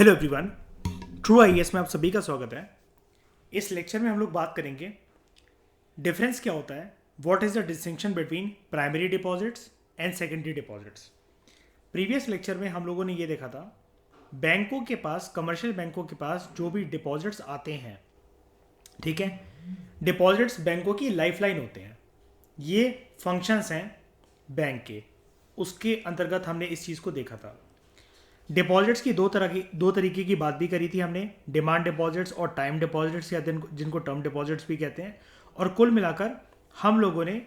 Hello everyone, true IAS में आप सभी का स्वागत है। इस लेक्चर में हम लोग बात करेंगे डिफरेंस क्या होता है, what is the distinction between primary deposits and secondary deposits. Previous lecture में हम लोगों ने ये देखा था, बैंकों के पास, कमर्शियल बैंकों के पास जो भी डिपॉजिट्स आते हैं, ठीक है, डिपॉजिट्स बैंकों की लाइफलाइन होते हैं। ये फंक्शंस हैं बैंक के, उसके अंतर्गत हमने इस चीज़ को देखा था। डिपॉजिट्स की दो तरीके की बात भी करी थी हमने, डिमांड डिपॉजिट्स और टाइम डिपॉजिट्स, या जिनको टर्म डिपॉजिट्स भी कहते हैं। और कुल मिलाकर हम लोगों ने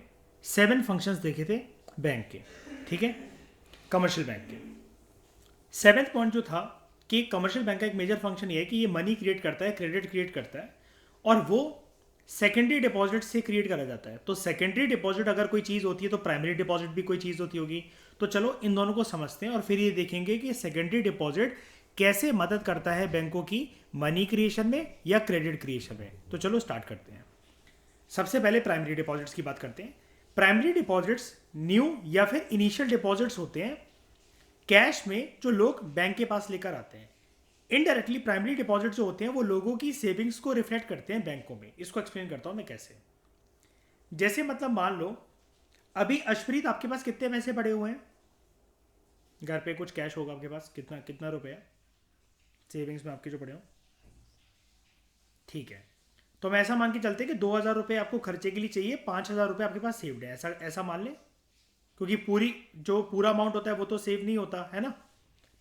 7 फंक्शंस देखे थे बैंक के, ठीक है, कमर्शियल बैंक के। 7th पॉइंट जो था कि कमर्शियल बैंक का एक मेजर फंक्शन ये है कि ये मनी क्रिएट करता है, क्रेडिट क्रिएट करता है, और वो सेकेंडरी डिपॉजिट से क्रिएट करा जाता है। तो सेकेंडरी डिपॉजिट अगर कोई चीज़ होती है तो प्राइमरी डिपॉजिट भी कोई चीज़ होती होगी। तो चलो इन दोनों को समझते हैं और फिर ये देखेंगे कि सेकेंडरी डिपॉजिट कैसे मदद करता है बैंकों की मनी क्रिएशन में या क्रेडिट क्रिएशन में। तो चलो स्टार्ट करते हैं। सबसे पहले प्राइमरी डिपॉजिट्स की बात करते हैं। प्राइमरी डिपॉजिट्स न्यू या फिर इनिशियल डिपॉजिट्स होते हैं कैश में जो लोग बैंक के पास लेकर आते हैं। इनडायरेक्टली प्राइमरी डिपॉजिट जो होते हैं वो लोगों की सेविंग्स को रिफ्लेक्ट करते हैं बैंकों में। इसको एक्सप्लेन करता हूं मैं कैसे। जैसे मतलब मान लो अभी अशप्रीत, आपके पास कितने पैसे पड़े हुए हैं? घर पे कुछ कैश होगा आपके पास, कितना कितना रुपए है सेविंग्स में आपके जो पड़े हो? ठीक है, तो मैं ऐसा मान के चलते कि 2,000 रुपये आपको खर्चे के लिए चाहिए, 5,000 रुपये आपके पास सेव्ड है, ऐसा ऐसा मान लें। क्योंकि पूरा अमाउंट होता है वो तो सेव नहीं होता है ना।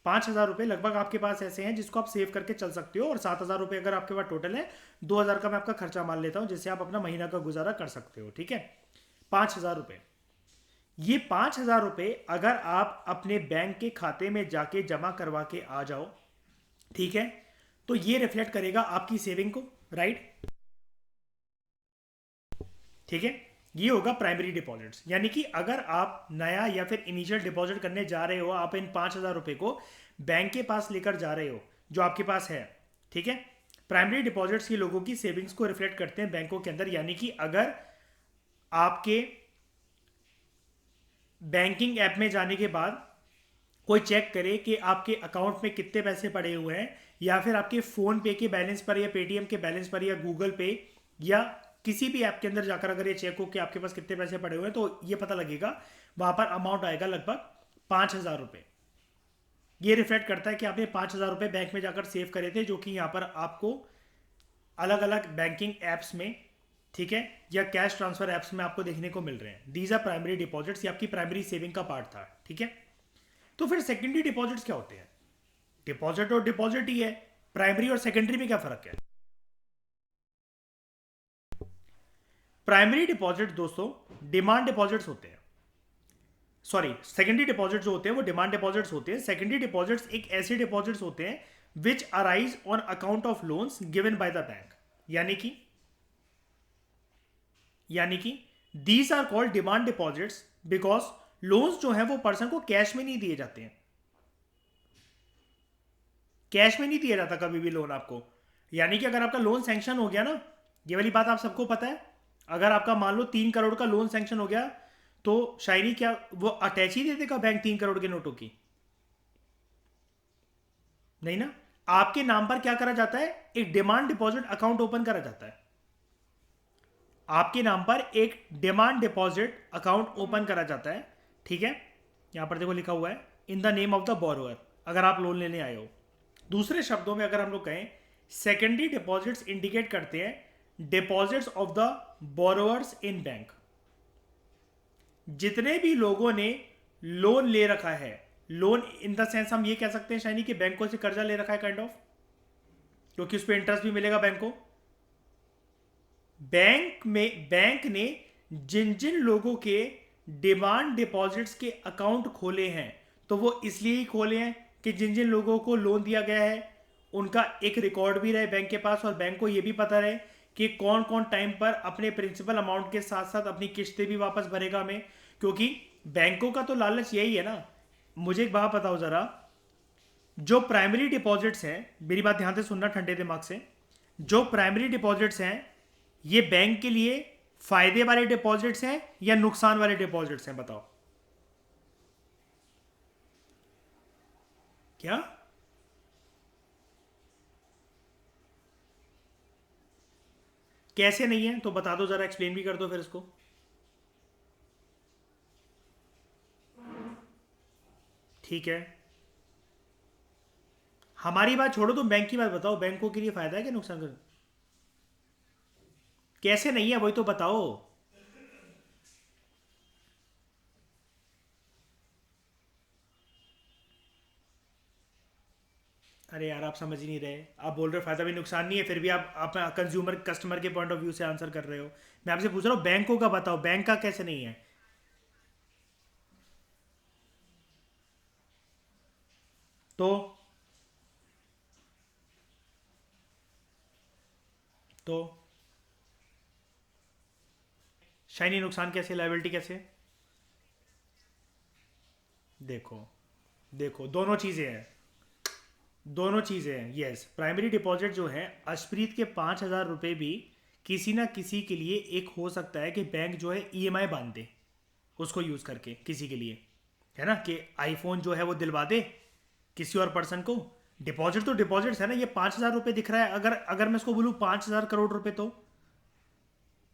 5,000 रुपये लगभग आपके पास ऐसे हैं जिसको आप सेव करके चल सकते हो, और 7,000 रुपये अगर आपके पास टोटल है, 2,000 का मैं आपका खर्चा मान लेता हूं जिससे आप अपना महीना का गुजारा कर सकते हो, ठीक है। 5,000 रुपये, ये 5,000 रुपये अगर आप अपने बैंक के खाते में जाके जमा करवा के आ जाओ, ठीक है, तो ये रिफ्लेक्ट करेगा आपकी सेविंग को, राइट, ठीक है। ये होगा प्राइमरी डिपॉजिट्स। यानी कि अगर आप नया या फिर इनिशियल डिपॉजिट करने जा रहे हो, आप इन 5,000 रुपये को बैंक के पास लेकर जा रहे हो जो आपके पास है, ठीक है। प्राइमरी डिपॉजिट्स ये लोगों की सेविंग्स को रिफ्लेक्ट करते हैं बैंकों के अंदर। यानी कि अगर आपके बैंकिंग ऐप में जाने के बाद कोई चेक करे कि आपके अकाउंट में कितने पैसे पड़े हुए हैं, या फिर आपके फोन पे के बैलेंस पर या पेटीएम के बैलेंस पर या गूगल पे या किसी भी ऐप के अंदर जाकर अगर ये चेक हो कि आपके पास कितने पैसे पड़े हुए हैं, तो ये पता लगेगा। वहां पर अमाउंट आएगा लगभग 5,000 रुपये। ये रिफ्लेक्ट करता है कि आपने 5,000 रुपये बैंक में जाकर सेव करे थे, जो कि यहाँ पर आपको अलग अलग बैंकिंग एप्स में, ठीक है, या कैश ट्रांसफर एप्स में आपको देखने को मिल रहे हैं। दीज आर प्राइमरी डिपॉजिट्स, ये आपकी प्राइमरी सेविंग का पार्ट था, ठीक है। तो फिर सेकेंडरी डिपॉजिट्स क्या होते हैं? डिपॉजिट और डिपॉजिट ही है, प्राइमरी और सेकेंडरी में क्या फर्क है? प्राइमरी डिपॉजिट दोस्तों डिमांड डिपॉजिट्स होते हैं, सॉरी, सेकेंडरी डिपॉजिट जो होते हैं वो डिमांड डिपॉजिट्स होते हैं। सेकेंडरी डिपॉजिट्स एक ऐसे डिपॉजिट्स होते हैं which arise on account of loans given by the bank. यानी कि these are called demand deposits because loans जो है वो पर्सन को कैश में नहीं दिए जाते हैं। कैश में नहीं दिया जाता कभी भी लोन आपको। यानी कि अगर आपका लोन सैंक्शन हो गया ना, ये वाली बात आप सबको पता है, अगर आपका मान लो 3 करोड़ का लोन सैंक्शन हो गया, तो शायरी क्या वो अटैच ही दे देगा बैंक 3 करोड़ के नोटों की? नहीं ना। आपके नाम पर क्या करा जाता है? एक डिमांड डिपॉजिट अकाउंट ओपन करा जाता है। आपके नाम पर एक डिमांड डिपॉजिट अकाउंट ओपन करा जाता है, ठीक है। यहां पर देखो लिखा हुआ है in the name of the borrower, अगर आप लोन लेने आए हो। दूसरे शब्दों में अगर हम लोग कहें, सेकेंडरी डिपॉजिट्स इंडिकेट करते हैं deposits of the borrowers in bank. जितने भी लोगों ने लोन ले रखा है, लोन इन द सेंस हम ये कह सकते हैं शायनी कि बैंकों से कर्जा ले रखा है काइंड ऑफ, क्योंकि उस पर इंटरेस्ट भी मिलेगा बैंक को। बैंक ने जिन जिन लोगों के डिमांड डिपॉजिट्स के अकाउंट खोले हैं, तो वो इसलिए ही खोले हैं कि जिन जिन लोगों को लोन दिया गया है उनका एक रिकॉर्ड भी रहे बैंक के पास, और बैंक को ये भी पता रहे कि कौन कौन टाइम पर अपने प्रिंसिपल अमाउंट के साथ साथ अपनी किस्तें भी वापस भरेगा हमें। क्योंकि बैंकों का तो लालच यही है ना। मुझे एक बात बताओ जरा, जो प्राइमरी डिपॉजिट्स हैं, मेरी बात ध्यान से सुनना ठंडे दिमाग से, जो प्राइमरी डिपॉजिट्स हैं ये बैंक के लिए फायदे वाले डिपॉजिट्स हैं या नुकसान वाले डिपॉजिट्स हैं? बताओ क्या। कैसे नहीं है तो बता दो जरा, एक्सप्लेन भी कर दो फिर इसको। ठीक है, हमारी बात छोड़ो, तुम बैंक की बात बताओ, बैंकों के लिए फायदा है कि नुकसान कर? कैसे नहीं है वही तो बताओ। अरे यार आप समझ ही नहीं रहे, आप बोल रहे हो फायदा भी नुकसान नहीं है, फिर भी आप कंज्यूमर कस्टमर के पॉइंट ऑफ व्यू से आंसर कर रहे हो। मैं आपसे पूछ रहा हूँ बैंकों का बताओ, बैंक का कैसे नहीं है? तो तो शाइनी नुकसान कैसे, लाइबिलिटी कैसे? देखो, देखो दोनों चीज़ें हैं, दोनों चीज़ें हैं। यस, प्राइमरी डिपॉजिट जो है, अशप्रीत के 5,000 रुपये भी किसी ना किसी के लिए एक हो सकता है कि बैंक जो है ईएमआई बांध दे उसको यूज़ करके किसी के लिए, है ना, कि आईफोन जो है वो दिलवा दे किसी और पर्सन को। डिपॉजिट तो डिपॉजिट है ना, ये 5,000 रुपये दिख रहा है, अगर अगर मैं इसको बोलूँ 5,000 करोड़ रुपए, तो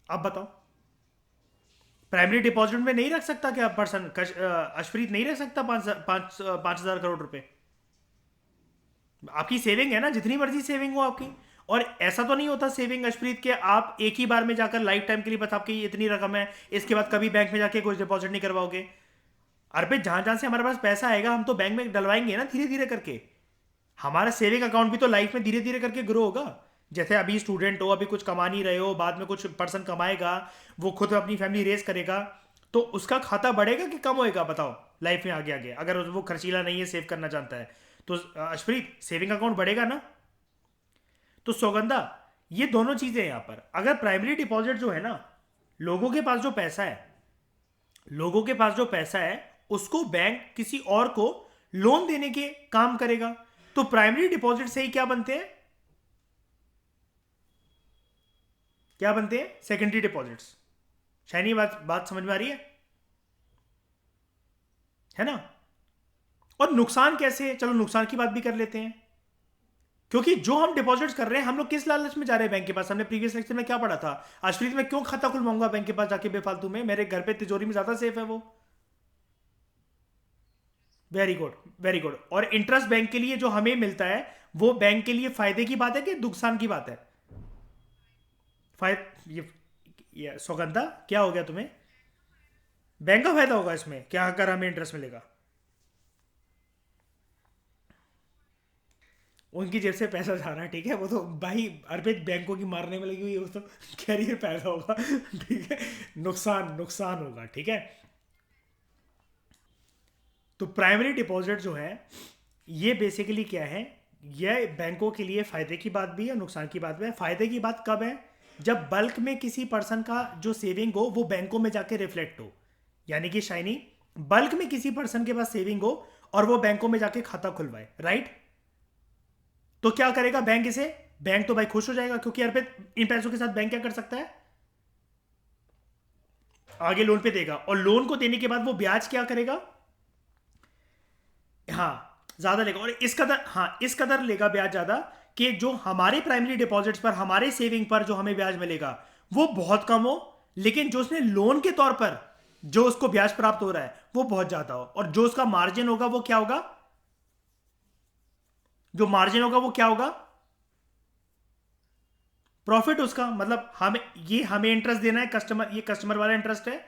आप बताओ, प्राइमरी डिपॉजिट में नहीं रख सकता क्या पर्सन? अशप्रीत नहीं रख सकता 5,000 करोड़ रुपए? आपकी सेविंग है ना, जितनी मर्जी सेविंग हो आपकी। और ऐसा तो नहीं होता सेविंग अशप्रीत के आप एक ही बार में जाकर लाइफ टाइम के लिए बस आपकी इतनी रकम है, इसके बाद कभी बैंक में जाके कुछ डिपॉजिट नहीं करवाओगे। अरे जहां जहां से हमारे पास पैसा आएगा हम तो बैंक में डलवाएंगे ना, धीरे धीरे करके। हमारा सेविंग अकाउंट भी तो लाइफ में धीरे धीरे करके ग्रो होगा। जैसे अभी स्टूडेंट हो, अभी कुछ कमा नहीं रहे हो, बाद में कुछ पर्सन कमाएगा, वो खुद अपनी फैमिली रेस करेगा, तो उसका खाता बढ़ेगा कि कम होएगा बताओ? लाइफ में आगे आगे अगर वो खर्चीला नहीं है, सेव करना चाहता है, तो अशप्रीत सेविंग अकाउंट बढ़ेगा ना। तो सौगंधा, ये दोनों चीजें हैं यहाँ पर। अगर प्राइमरी डिपॉजिट जो है ना, लोगों के पास जो पैसा है, लोगों के पास जो पैसा है उसको बैंक किसी और को लोन देने के काम करेगा, तो प्राइमरी डिपॉजिट से ही क्या बनते हैं, क्या बनते हैं? Secondary deposits. शाइनी बात बात समझ में आ रही है ना? और नुकसान कैसे है, चलो नुकसान की बात भी कर लेते हैं। क्योंकि जो हम डिपॉजिट्स कर रहे हैं, हम लोग किस लालच में जा रहे हैं बैंक के पास? हमने प्रीवियस लेक्चर में क्या पढ़ा था? अश्वित में क्यों खाता खुलवाऊंगा बैंक के पास जाके बेफालतू में? मेरे घर पे तिजोरी में ज्यादा सेफ है वो। Very good, very good. और इंटरेस्ट बैंक के लिए जो हमें मिलता है, वो बैंक के लिए फायदे की बात है कि नुकसान की बात है? फायद ये सौगंधा, क्या हो गया तुम्हें? बैंक का फायदा होगा इसमें क्या अगर हमें इंटरेस्ट मिलेगा? उनकी जेब से पैसा जा रहा है, ठीक है, वो तो भाई अर्पित बैंकों की मारने में लगी हुई है, वो तो कैरियर पैदा होगा। ठीक है, नुकसान नुकसान होगा, ठीक है। तो प्राइमरी डिपॉजिट जो है, ये बेसिकली क्या है, ये बैंकों के लिए फायदे की बात भी है, नुकसान की बात भी है। फायदे की बात कब है? जब बल्क में किसी पर्सन का जो सेविंग हो वो बैंकों में जाके रिफ्लेक्ट हो, यानी कि शाइनी, बल्क में किसी पर्सन के पास सेविंग हो और वो बैंकों में जाके खाता खुलवाए, राइट? तो क्या करेगा बैंक इसे? बैंक तो भाई खुश हो जाएगा, क्योंकि यार इन पैसों के साथ बैंक क्या कर सकता है? आगे लोन पे देगा, और लोन को देने के बाद वो ब्याज क्या करेगा? हाँ, ज्यादा लेगा, और इस कदर, हाँ इस कदर लेगा ब्याज ज्यादा, कि जो हमारे प्राइमरी डिपॉजिट्स पर, हमारे सेविंग पर जो हमें ब्याज मिलेगा वो बहुत कम हो, लेकिन जो उसने लोन के तौर पर जो उसको ब्याज प्राप्त हो रहा है वो बहुत ज्यादा हो। और जो उसका मार्जिन होगा वो क्या होगा? जो मार्जिन होगा वो क्या होगा? प्रॉफिट उसका, मतलब हमें, ये हमें इंटरेस्ट देना है, कस्टमर, ये कस्टमर वाला इंटरेस्ट है,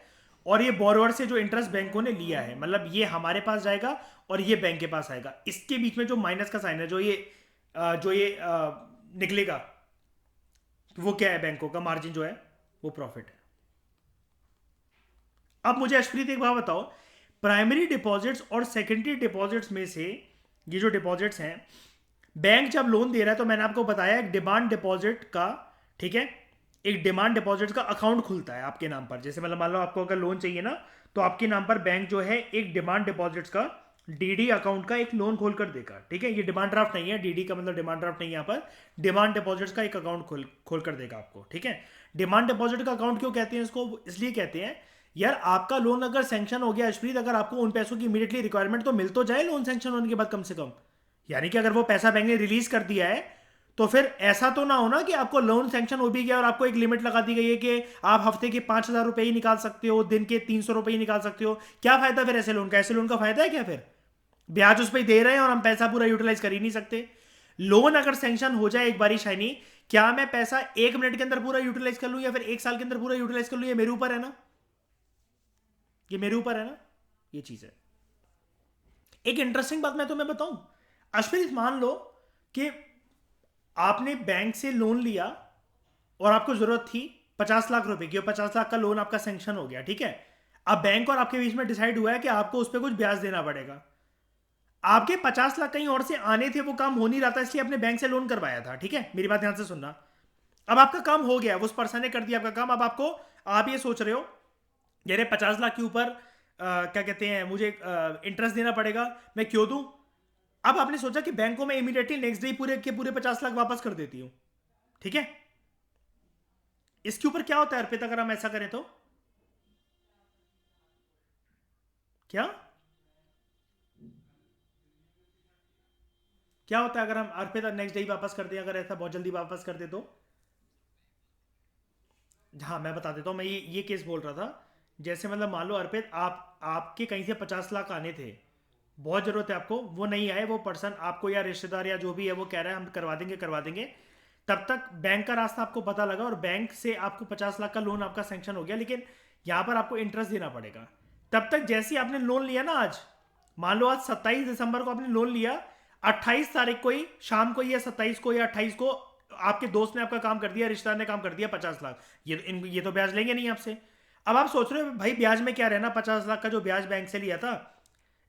और ये बोरोवर से जो इंटरेस्ट बैंकों ने लिया है, मतलब ये हमारे पास जाएगा और ये बैंक के पास आएगा। इसके बीच में जो माइनस का साइन है, जो ये निकलेगा, वो क्या है? बैंकों का मार्जिन जो है वो प्रॉफिट है। अब मुझे अश्प्रीत एक बात बताओ, प्राइमरी डिपॉजिट्स और सेकेंडरी डिपॉजिट्स में से ये जो डिपॉजिट्स हैं, बैंक जब लोन दे रहा है तो मैंने आपको बताया एक डिमांड डिपॉजिट का, ठीक है, एक डिमांड डिपॉजिट का अकाउंट खुलता है आपके नाम पर। जैसे मतलब मान लो आपको अगर लोन चाहिए ना, तो आपके नाम पर बैंक जो है एक डिमांड डिपॉजिट्स का, डीडी अकाउंट का एक लोन खोल कर देगा, ठीक है। ये डिमांड ड्राफ्ट नहीं है, डीडी का मतलब डिमांड ड्राफ्ट नहीं है, यहाँ पर डिमांड डिपॉजिट्स का एक अकाउंट खोल कर देगा आपको, ठीक है। डिमांड डिपॉजिट का अकाउंट क्यों कहते हैं इसको? इसलिए कहते हैं यार, आपका लोन अगर सैंक्शन हो गया अश्प्रीत, अगर आपको उन पैसों की इमीडिएटली रिक्वायरमेंट तो मिल तो जाए लोन सैंक्शन होने के बाद कम से कम। यानी कि अगर वो पैसा बैंक ने रिलीज कर दिया है, तो फिर ऐसा तो ना हो ना कि आपको लोन सैंक्शन हो भी गया और आपको एक लिमिट लगा दी गई है कि आप हफ्ते के 5,000 रुपए ही निकाल सकते हो, दिन के 300 रुपए ही निकाल सकते हो। क्या फायदा फिर ऐसे लोन का? ऐसे लोन का फायदा है क्या? फिर ब्याज उस पर दे रहे हैं और हम पैसा पूरा यूटिलाइज कर ही नहीं सकते। लोन अगर सैंक्शन हो जाए एक बारी शाइनी, क्या मैं पैसा 1 मिनट के अंदर पूरा यूटिलाइज कर लूं या फिर 1 साल के अंदर पूरा यूटिलाइज कर लूं? ये मेरे ऊपर है ना, ये मेरे ऊपर है ना, ये चीज है। एक इंटरेस्टिंग बात मैं तुम्हें बताऊं, अश्विन, मान लो कि आपने बैंक से लोन लिया और आपको जरूरत थी 50 लाख रुपए की, और 50 लाख का लोन आपका सैंक्शन हो गया, ठीक है। अब बैंक और आपके बीच में डिसाइड हुआ है कि आपको उस पर कुछ ब्याज देना पड़ेगा। आपके 50 लाख कहीं और से आने थे, वो काम हो नहीं रहा था, इसलिए अपने बैंक से लोन करवाया था, ठीक है। मेरी बात ध्यान से सुनना। अब आपका काम हो गया, उस पर्सन ने कर दिया आपका काम। अब आपको, आप ये सोच रहे हो यार 50 लाख के ऊपर क्या कहते हैं, मुझे इंटरेस्ट देना पड़ेगा, मैं क्यों दूं? अब आपने सोचा कि बैंक को मैं इमीडिएटली नेक्स्ट डे पूरे के पूरे 50 लाख वापस कर देती हूं, ठीक है। इसके ऊपर क्या होता है अर्पित अगर हम ऐसा करें तो? क्या क्या होता है अगर हम अर्पित नेक्स्ट डे वापस कर दें, अगर ऐसा बहुत जल्दी वापस कर दे तो? हाँ, मैं बता देता हूँ। मैं ये केस बोल रहा था, जैसे मतलब मान लो अर्पित, आप आपके कहीं से 50 लाख आने थे, बहुत जरूरत है आपको, वो नहीं आए, वो पर्सन आपको या रिश्तेदार या जो भी है वो कह रहा है हम करवा देंगे करवा देंगे। तब तक बैंक का रास्ता आपको पता लगा और बैंक से आपको 50 लाख का लोन आपका सैंक्शन हो गया, लेकिन यहाँ पर आपको इंटरेस्ट देना पड़ेगा। तब तक जैसे ही आपने लोन लिया ना, आज मान लो आज 27 दिसंबर को आपने लोन लिया, 28 तारीख को ही शाम को, या 27 को या 28 को आपके दोस्त ने आपका काम कर दिया, रिश्तेदार ने काम कर दिया 50 लाख, ये तो ब्याज लेंगे नहीं आपसे। अब आप सोच रहे हो भाई ब्याज में क्या रहना, 50 लाख का जो ब्याज बैंक से लिया था,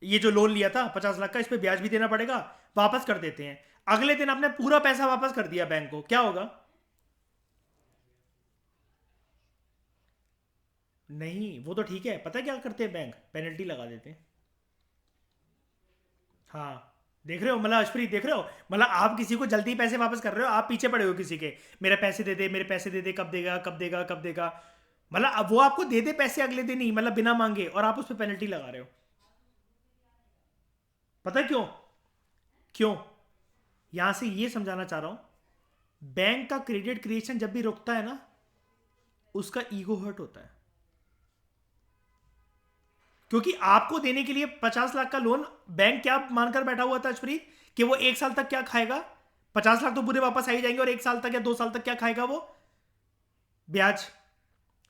ये जो लोन लिया था 50 लाख का, इस पे ब्याज भी देना पड़ेगा, वापस कर देते हैं। अगले दिन आपने पूरा पैसा वापस कर दिया बैंक को, क्या होगा? नहीं, वो तो ठीक है, पता है क्या करते हैं बैंक? पेनल्टी लगा देते हैं। हाँ, देख रहे हो मतलब अशप्रीत, देख रहे हो मतलब आप किसी को जल्दी पैसे वापस कर रहे हो, आप पीछे पड़े हो किसी के, मेरे पैसे दे दे, मेरे पैसे दे दे, कब देगा कब देगा कब देगा। मतलब अब वो आपको दे दे पैसे अगले दिन ही, मतलब बिना मांगे, और आप उस पर पेनल्टी लगा रहे हो। पता है क्यों? क्यों? यहां से ये समझाना चाह रहा हूं, बैंक का क्रेडिट क्रिएशन जब भी रुकता है ना, उसका ईगो हर्ट होता है। क्योंकि आपको देने के लिए 50 लाख का लोन बैंक क्या मानकर बैठा हुआ था अशप्रीत, कि वो 1 साल तक क्या खाएगा? 50 लाख तो पूरे वापस आ ही जाएंगे, और 1 साल तक या 2 साल तक क्या खाएगा वो? ब्याज।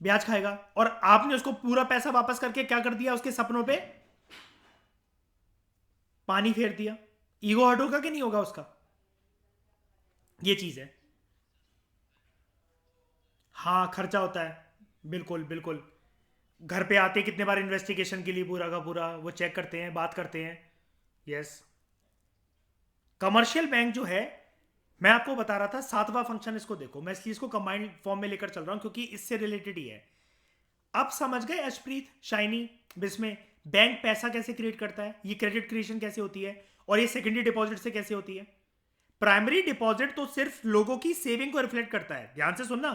ब्याज खाएगा। और आपने उसको पूरा पैसा वापस करके क्या कर दिया? उसके सपनों पे पानी फेर दिया। ईगो हर्ट होगा कि नहीं होगा उसका? ये चीज है। हाँ, खर्चा होता है, बिल्कुल बिल्कुल। घर पे आते कितने बार इन्वेस्टिगेशन के लिए, पूरा का पूरा वो चेक करते हैं, बात करते हैं। यस। कमर्शियल बैंक जो है, मैं आपको बता रहा था, सातवां फंक्शन, इसको देखो, मैं इसलिए इसको कंबाइंड फॉर्म में लेकर चल रहा हूं क्योंकि इससे रिलेटेड ही है। अब समझ गए अशप्रीत, शाइनी, बिस्मे, बैंक पैसा कैसे क्रिएट करता है, ये क्रेडिट क्रिएशन कैसे होती है, और ये सेकेंडरी डिपॉजिट से कैसे होती है। प्राइमरी डिपॉजिट तो सिर्फ लोगों की सेविंग को रिफ्लेक्ट करता है, ध्यान से सुनना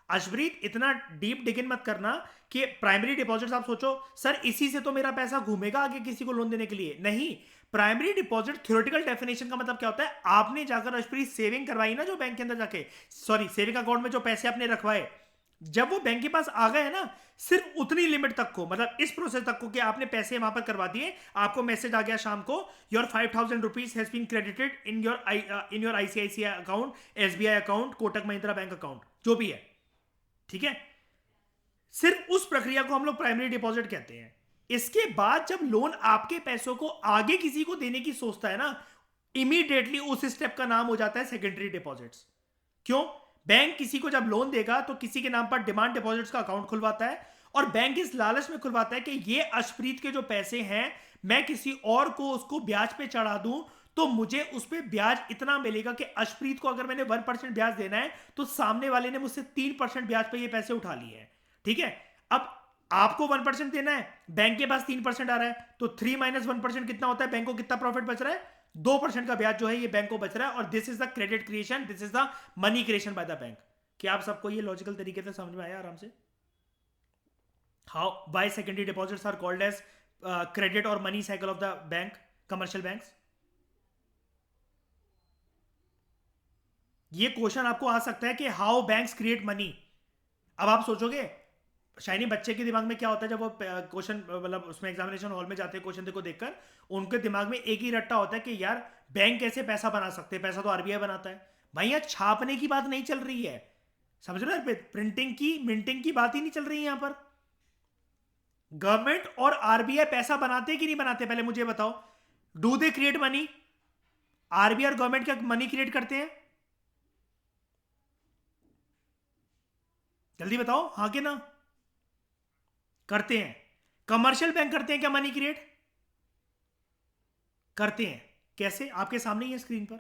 अशप्रीत, इतना डीप डिगिन मत करना कि प्राइमरी डिपॉजिट आप सोचो सर इसी से तो मेरा पैसा घूमेगा आगे किसी को लोन देने के लिए, नहीं। प्राइमरी डिपॉजिट थ्योरेटिकल डेफिनेशन का मतलब क्या होता है, आपने जाकर अशप्रीत सेविंग करवाई ना जो बैंक के अंदर जाके, सॉरी सेविंग अकाउंट में जो पैसे आपने रखवाए, जब वो बैंक के पास आ गए ना, सिर्फ उतनी लिमिट तक को, मतलब इस प्रोसेस तक को कि आपने पैसे वहां पर करवा दिए, आपको मैसेज आ गया शाम को, your 5,000 rupees has been credited in your ICICI account, SBI account, Kotak Mahindra bank account, जो भी है, ठीक है। सिर्फ उस प्रक्रिया को हम लोग प्राइमरी डिपॉजिट कहते हैं। इसके बाद जब लोन आपके पैसों को आगे किसी को देने की सोचता है ना, इमीडिएटली उस स्टेप का नाम हो जाता है सेकेंडरी डिपॉजिट्स। क्यों? बैंक किसी को जब लोन देगा तो किसी के नाम पर डिमांड डिपॉजिट्स का अकाउंट खुलवाता है, और बैंक इस लालच में खुलवाता है कि ये अशप्रीत के जो पैसे हैं, मैं किसी और को उसको ब्याज पे चढ़ा दूं तो मुझे उस पर ब्याज इतना मिलेगा कि अशप्रीत को अगर मैंने 1% ब्याज देना है तो सामने वाले ने मुझसे 3% ब्याज पे ये पैसे उठा लिए हैं, ठीक है। अब आपको 1% देना है, बैंक के पास 3% आ रहा है, तो 3 - 1% कितना होता है? बैंक को कितना प्रॉफिट बच रहा है? 2% का ब्याज जो है ये बैंक को बच रहा है, और this is the credit creation, this is the money creation bye the bank. क्या आप सबको ये लॉजिकल तरीके से समझ में आया आराम से? How why secondary deposits are called as credit और money cycle of the bank, commercial banks. ये क्वेश्चन आपको आ सकता है कि हाउ बैंक्स क्रिएट मनी। अब आप सोचोगे शाइनी बच्चे के दिमाग में क्या होता है जब वो क्वेश्चन मतलब उसमें एग्जामिनेशन हॉल में जाते हैं क्वेश्चन को देखकर, उनके दिमाग में एक ही रट्टा होता है कि यार बैंक कैसे पैसा बना सकते हैं, पैसा तो आरबीआई बनाता है। भाई यहाँ छापने की बात नहीं चल रही है, समझ रहे हो, प्रिंटिंग की मिंटिंग की बात ही नहीं चल रही है यहां पर। गवर्नमेंट और आरबीआई पैसा बनाते कि नहीं बनाते, पहले मुझे बताओ। Do they create money? RBI और गवर्नमेंट क्या मनी क्रिएट करते हैं? जल्दी बताओ, हाँ कि ना? करते हैं। कमर्शियल बैंक करते हैं क्या मनी क्रिएट? करते हैं। कैसे? आपके सामने ही है स्क्रीन पर।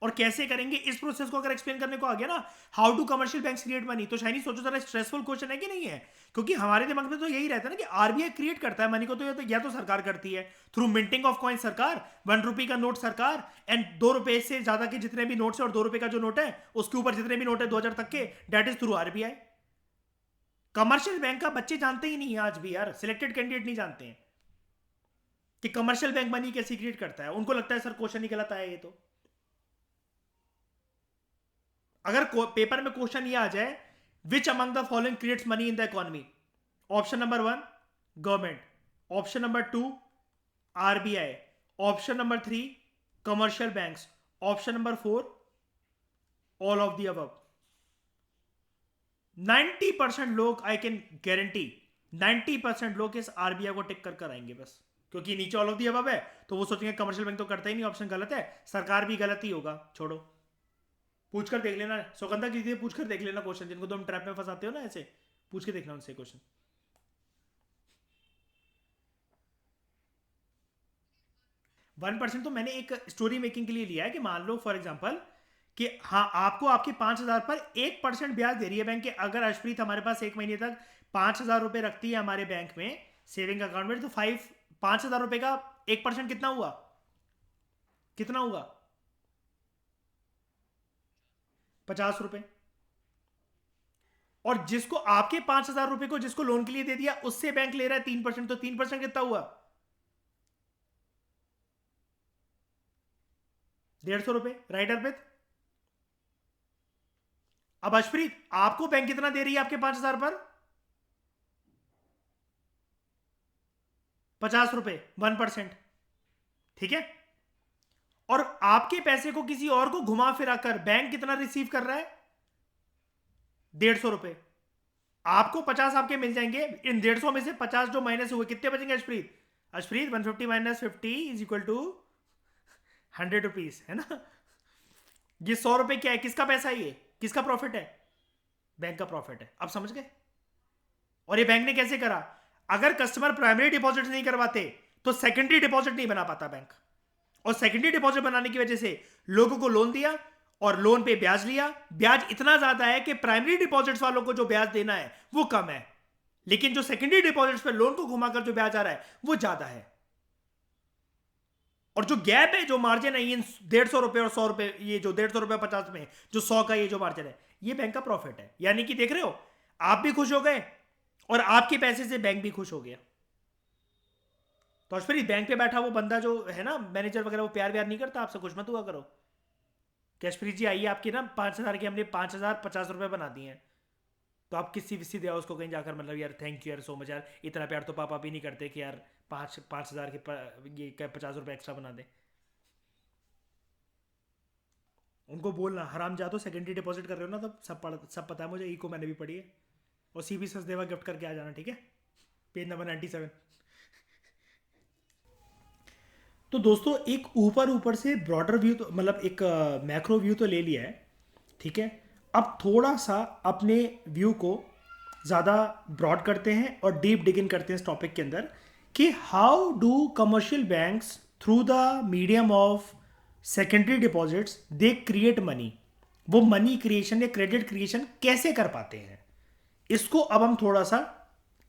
और कैसे करेंगे इस प्रोसेस को अगर एक्सप्लेन करने को आ गया ना, how do commercial banks create money, तो शायनी सोचो जरा स्ट्रेसफुल क्वेश्चन है कि नहीं है? क्योंकि हमारे दिमाग में तो यही रहता है ना कि आरबीआई क्रिएट करता है मनी को, तो या तो सरकार करती है थ्रू मिंटिंग ऑफ कॉइन, सरकार 1 रुपए का नोट सरकार, एंड 2 रुपए से ज्यादा के जितने भी नोट्स है और 2 रुपए का जो नोट है उसके ऊपर जितने भी नोट है 2000 तक के, that is through RBI. Commercial bank का बच्चे जानते ही नहीं है आज भी यार, सिलेक्टेड कैंडिडेट नहीं जानते हैं कि कमर्शियल बैंक मनी कैसे क्रिएट करता है। उनको लगता है सर क्वेश्चन ही गलत आया ये तो। अगर पेपर में क्वेश्चन ये आ जाए, which among the following creates money in the economy, option number 1 government, option number 2 RBI, option number 3 commercial banks, option number 4 all of the above, 90% लोग, आई कैन गारंटी 90% लोग इस आरबीआई को टिक कर आएंगे बस, क्योंकि नीचे ऑल ऑफ दी अबव है तो वो सोचेंगे कमर्शियल बैंक तो करता ही नहीं, ऑप्शन गलत है, सरकार भी गलत ही होगा, छोड़ो। पूछ कर देख लेना, सुगंधा की पूछ कर देख लेना क्वेश्चन, जिनको तुम ट्रैप में फंसाते हो ना, ऐसे पूछ के देखना उनसे क्वेश्चन। 1% तो मैंने एक स्टोरी मेकिंग के लिए लिया है कि मान लो फॉर एग्जाम्पल कि हाँ आपको आपके 5,000 पर 1% ब्याज दे रही है बैंक के। अगर अर्शप्रीत हमारे पास 1 महीने तक 5,000 रुपए रखती है हमारे बैंक में सेविंग अकाउंट में, तो 5,000 रुपए का 1% कितना हुआ? कितना हुआ? 50 रुपए। और जिसको आपके 5,000 रुपए को जिसको लोन के लिए दे दिया उससे बैंक ले रहा है 3%, तो 3% कितना हुआ? 150 रुपए, राइट अर्पित? अब अशप्रीत आपको बैंक कितना दे रही है आपके 5,000 पर? 50 रुपए, 1%, ठीक है। और आपके पैसे को किसी और को घुमा फिरा कर बैंक कितना रिसीव कर रहा है? 150 रुपए। आपको 50 आपके मिल जाएंगे, इन 150 में से 50 जो माइनस हुए कितने बचेंगे Ashpreet? Ashpreet 150 minus 50 is equal to 100 rupees, है ना? ये 100 रुपए क्या है, किसका पैसा है, ये किसका प्रॉफिट है? बैंक का प्रॉफिट है। अब समझ गए? और ये बैंक ने कैसे करा? अगर कस्टमर प्राइमरी डिपॉजिट नहीं करवाते तो सेकेंडरी डिपॉजिट नहीं बना पाता बैंक, और सेकेंडरी डिपॉजिट बनाने की वजह से लोगों को लोन दिया और लोन पे ब्याज लिया। ब्याज इतना ज्यादा है कि प्राइमरी डिपॉजिट्स वालों को जो ब्याज देना है वो कम है, लेकिन जो सेकेंडरी डिपॉजिट्स पे लोन को घुमाकर जो ब्याज आ रहा है वो ज्यादा है। और जो गैप है, जो मार्जिन है इन 150 रुपए और 100 रुपए, ये जो 150 रुपए 50 में जो 100 का ये जो मार्जिन है, ये बैंक का प्रॉफिट है। यानी कि देख रहे हो, आप भी खुश हो गए और आपके पैसे से बैंक भी खुश हो गया। तो फिर बैंक पे बैठा वो बंदा जो है ना मैनेजर वगैरह, वो प्यार व्यार नहीं करता आपसे, खुश मत हुआ करो। कैशप्रीत जी आइए, आपकी ना 5,000 के हमने 5,050 रुपए बना दिए हैं, तो आप किसी विसी दिया उसको कहीं जाकर, मतलब यार थैंक यू यार सो मच यार, इतना प्यार तो पापा भी नहीं करते कि यार 5,000 के ये 50 रुपए एक्स्ट्रा बना दे। उनको बोलना हराम जा, तो सेकेंडरी डिपॉजिट कर रहे हो ना, तब सब पता है मुझे, इको मैंने भी पढ़ी है। और सीबी सचदेवा गिफ्ट करके आ जाना, ठीक है, पेज नंबर 97। तो दोस्तों एक ऊपर ऊपर से ब्रॉडर व्यू तो मतलब एक मैक्रो व्यू तो ले लिया है, ठीक है। अब थोड़ा सा अपने व्यू को ज़्यादा ब्रॉड करते हैं और डीप डिग इन करते हैं इस टॉपिक के अंदर कि how do commercial banks through the medium of secondary deposits they create money. वो मनी क्रिएशन या क्रेडिट क्रिएशन कैसे कर पाते हैं, इसको अब हम थोड़ा सा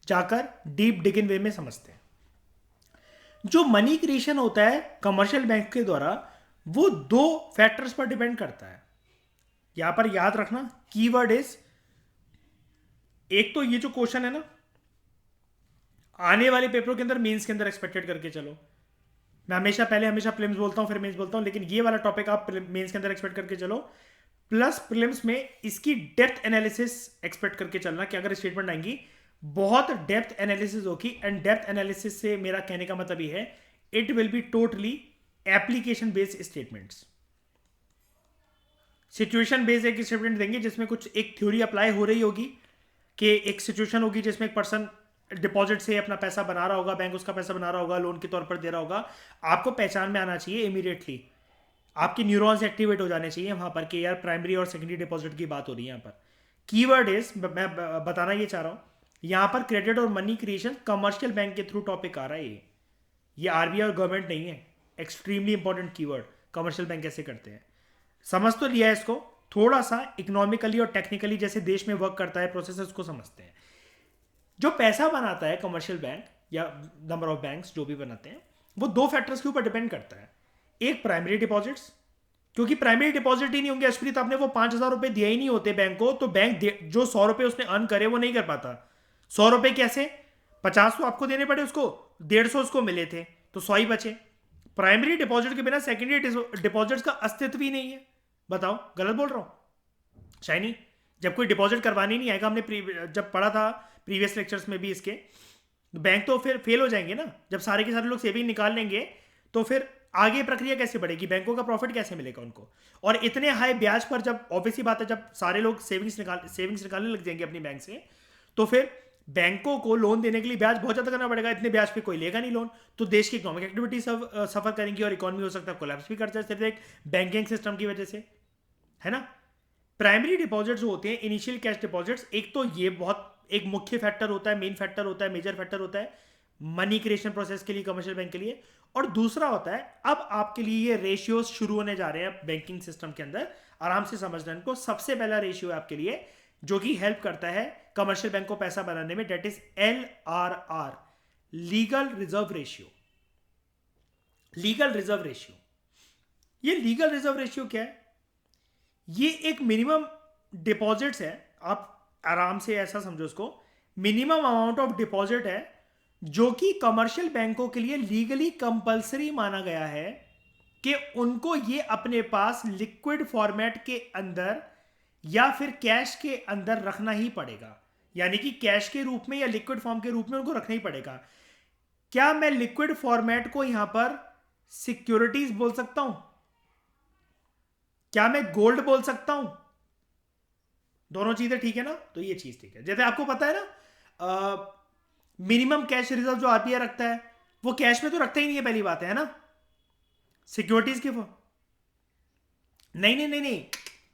जाकर डीप डिग इन वे में समझते हैं। जो मनी क्रिएशन होता है कमर्शियल बैंक के द्वारा, वो 2 फैक्टर्स पर डिपेंड करता है। यहां पर याद रखना कीवर्ड इज, एक तो ये जो क्वेश्चन है ना आने वाले पेपरों के अंदर, मेंस के अंदर एक्सपेक्टेड करके चलो, मैं हमेशा प्रीलिम्स बोलता हूं फिर मेंस बोलता हूं, लेकिन ये वाला टॉपिक आप मेंस के अंदर एक्सपेक्ट करके चलो। प्लस प्रीलिम्स में इसकी डेप्थ एनालिसिस एक्सपेक्ट करके चलना कि अगर स्टेटमेंट आएंगी बहुत डेप्थ एनालिसिस होगी। एंड डेप्थ एनालिसिस से मेरा कहने का मतलब ये है it will be totally application based statements. Situation based एक स्टेटमेंट देंगे जिसमें कुछ एक थ्योरी अप्लाई हो रही होगी कि एक सिचुएशन होगी जिसमें एक पर्सन डिपॉजिट से अपना पैसा बना रहा होगा, बैंक उसका पैसा बना रहा होगा, लोन के तौर पर दे रहा होगा। आपको पहचान में आना चाहिए इमीडिएटली, आपकी न्यूरॉन्स एक्टिवेट हो जाने चाहिए वहां पर कि यार प्राइमरी और सेकेंडरी डिपॉजिट की बात हो रही है। यहाँ पर कीवर्ड इज, मैं बताना ये चाह रहा हूं यहाँ पर क्रेडिट और मनी क्रिएशन कमर्शियल बैंक के थ्रू टॉपिक आ रहा है। ये आरबीआई और गवर्नमेंट नहीं है। Extremely important keyword, commercial bank कैसे करते हैं। समझ तो लिया है इसको, थोड़ा सा इकोनॉमिकली और टेक्निकली जैसे देश में वर्क करता है प्रोसेस उसको समझते हैं। जो पैसा बनाता है कमर्शियल बैंक या नंबर ऑफ बैंक्स जो भी बनाते हैं वो दो फैक्टर्स के ऊपर डिपेंड करता है। एक प्राइमरी डिपॉजिट्स, क्योंकि प्राइमरी डिपॉजिट ही नहीं होंगे अश्वित, आपने वो 5,000 रुपए दिए ही नहीं होते बैंक को, तो बैंक जो 100 रुपए उसने अर्न करे वो नहीं कर पाता। 100 रुपए कैसे, 50 तो आपको देने पड़े उसको, 150 उसको मिले थे तो 100 ही बचे। प्राइमरी डिपॉजिट के बिना सेकेंडरी डिपॉजिट्स का अस्तित्व ही नहीं है। बताओ गलत बोल रहा हूं शाइनी? जब कोई डिपॉजिट करवाने नहीं आएगा, हमने जब पढ़ा था प्रीवियस लेक्चर्स में भी इसके, बैंक तो फिर फेल हो जाएंगे ना। जब सारे के सारे लोग सेविंग निकाल लेंगे तो फिर आगे प्रक्रिया कैसे बढ़ेगी, बैंकों का प्रॉफिट कैसे मिलेगा उनको। और इतने हाई ब्याज पर, जब ऑब्वियसली बात है जब सारे लोग सेविंग्स निकालने लग जाएंगे अपनी बैंक से, तो फिर बैंकों को लोन देने के लिए ब्याज बहुत ज्यादा करना पड़ेगा। इतने ब्याज पे कोई लेगा नहीं लोन, तो देश की इकोनॉमिक एक्टिविटी सफर करेंगी और इकोनॉमी हो सकता है कोलैप्स भी कर जाए सिर्फ एक बैंकिंग सिस्टम की वजह से, है ना। प्राइमरी डिपॉजिट जो होते हैं, इनिशियल कैश डिपॉजिट्स, एक तो ये बहुत एक मुख्य फैक्टर होता है, मेन फैक्टर होता है, मेजर फैक्टर होता है मनी क्रिएशन प्रोसेस के लिए कमर्शियल बैंक के लिए। और दूसरा होता है, अब आपके लिए ये रेशियोज शुरू होने जा रहे हैं बैंकिंग सिस्टम के अंदर, आराम से समझना इनको। सबसे पहला रेशियो है आपके लिए जो कि हेल्प करता है कमर्शियल बैंक को पैसा बनाने में, that is LRR, legal reserve ratio. Legal reserve ratio, ये लीगल रिजर्व रेशियो क्या है? ये एक मिनिमम डिपॉजिट्स है, आप आराम से ऐसा समझो उसको, मिनिमम अमाउंट ऑफ डिपॉजिट है जो कि कमर्शियल बैंकों के लिए लीगली कंपलसरी माना गया है कि उनको ये अपने पास लिक्विड फॉर्मेट के अंदर या फिर कैश के अंदर रखना ही पड़ेगा। यानी कि कैश के रूप में या लिक्विड फॉर्म के रूप में उनको रखना ही पड़ेगा। क्या मैं लिक्विड फॉर्मेट को यहां पर सिक्योरिटीज बोल सकता हूं? क्या मैं गोल्ड बोल सकता हूं? दोनों चीजें ठीक है ना? तो ये चीज ठीक है। जैसे आपको पता है ना, मिनिमम कैश रिजर्व जो आरबीआई रखता है वो कैश में तो रखता ही नहीं है, पहली बात है ना, सिक्योरिटीज के वो नहीं,